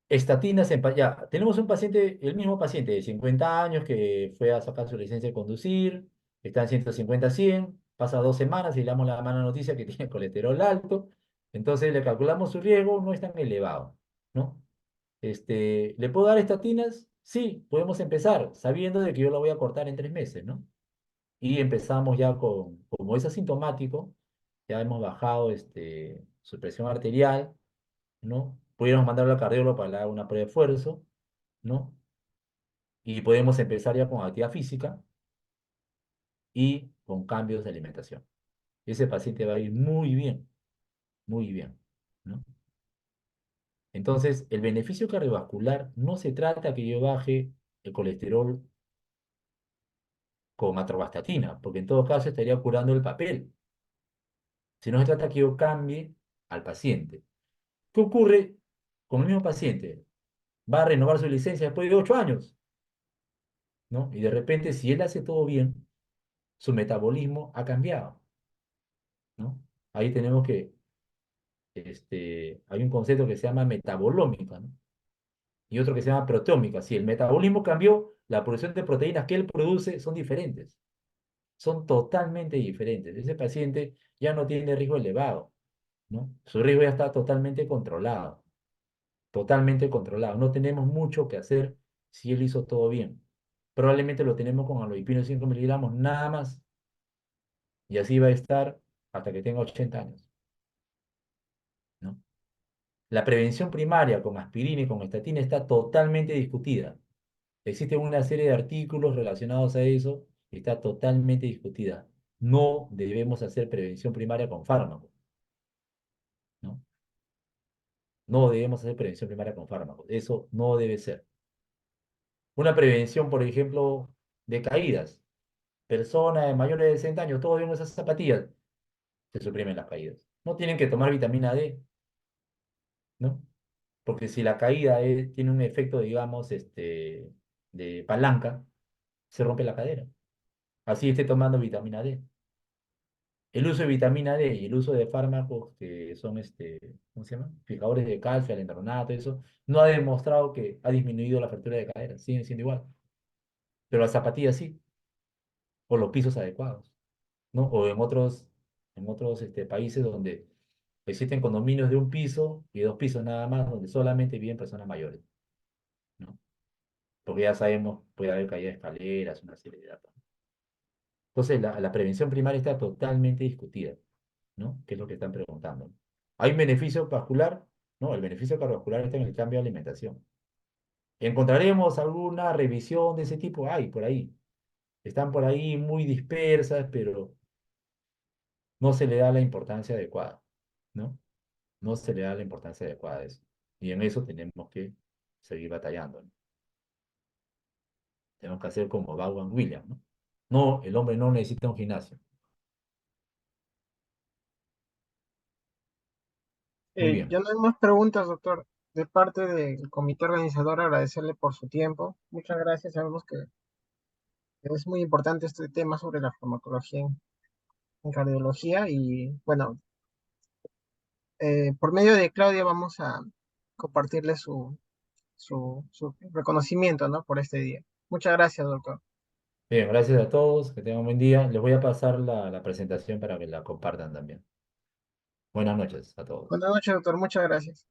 Estatinas ya, tenemos un paciente, el mismo paciente de 50 años que fue a sacar su licencia de conducir, está en 150-100, pasa 2 semanas y le damos la mala noticia que tiene colesterol alto, entonces le calculamos su riesgo, no es tan elevado, ¿no? ¿Le puedo dar estatinas? Sí, podemos empezar, sabiendo de que yo la voy a cortar en 3 meses, ¿no? Y empezamos ya como es asintomático, ya hemos bajado su presión arterial, ¿no? Pudiéramos mandarlo al cardiólogo para dar una prueba de esfuerzo, ¿no? Y podemos empezar ya con actividad física y con cambios de alimentación. Ese paciente va a ir muy bien, ¿no? Entonces, el beneficio cardiovascular no se trata que yo baje el colesterol con atorvastatina, porque en todo caso estaría curando el papel, sino se trata que yo cambie al paciente. ¿Qué ocurre con el mismo paciente? Va a renovar su licencia después de 8 años, ¿no? Y de repente, si él hace todo bien, su metabolismo ha cambiado, ¿no? Ahí tenemos que, hay un concepto que se llama metabolómica, ¿no? Y otro que se llama proteómica. Si el metabolismo cambió, la producción de proteínas que él produce son diferentes, son totalmente diferentes. Ese paciente ya no tiene riesgo elevado, ¿no? Su riesgo ya está totalmente controlado, totalmente controlado. No tenemos mucho que hacer si él hizo todo bien. Probablemente lo tenemos con aloipino de 5 miligramos, nada más, y así va a estar hasta que tenga 80 años, ¿no? La prevención primaria con aspirina y con estatina está totalmente discutida. Existe una serie de artículos relacionados a eso y está totalmente discutida. No debemos hacer prevención primaria con fármacos, ¿no? No debemos hacer prevención primaria con fármacos. Eso no debe ser. Una prevención, por ejemplo, de caídas. Personas de mayores de 60 años, todos vemos esas zapatillas, se suprimen las caídas. No tienen que tomar vitamina D, ¿no? Porque si la caída tiene un efecto, digamos, de palanca, se rompe la cadera. Así esté tomando vitamina D. El uso de vitamina D y el uso de fármacos que son, ¿cómo se llama? Fijadores de calcio, alendronato, eso, no ha demostrado que ha disminuido la fractura de cadera, siguen siendo igual. Pero las zapatillas sí, o los pisos adecuados, ¿no? O en otros países donde existen condominios de un piso y 2 pisos nada más, donde solamente viven personas mayores, ¿no? Porque ya sabemos, puede haber caída de escaleras, una serie de datos. Entonces, la prevención primaria está totalmente discutida, ¿no? ¿Qué es lo que están preguntando? ¿Hay un beneficio vascular? No, el beneficio cardiovascular está en el cambio de alimentación. ¿Encontraremos alguna revisión de ese tipo? Hay, por ahí. Están por ahí muy dispersas, pero no se le da la importancia adecuada, ¿no? No se le da la importancia adecuada a eso. Y en eso tenemos que seguir batallando, ¿no? Tenemos que hacer como Vaughan Williams, ¿no? No, el hombre no necesita un gimnasio. Muy bien. Ya no hay más preguntas, doctor. De parte del comité organizador, agradecerle por su tiempo. Muchas gracias. Sabemos que es muy importante este tema sobre la farmacología en cardiología y bueno, por medio de Claudia vamos a compartirle su reconocimiento, ¿no? Por este día. Muchas gracias, doctor. Bien, gracias a todos, que tengan un buen día. Les voy a pasar la presentación para que la compartan también. Buenas noches a todos. Buenas noches, doctor. Muchas gracias.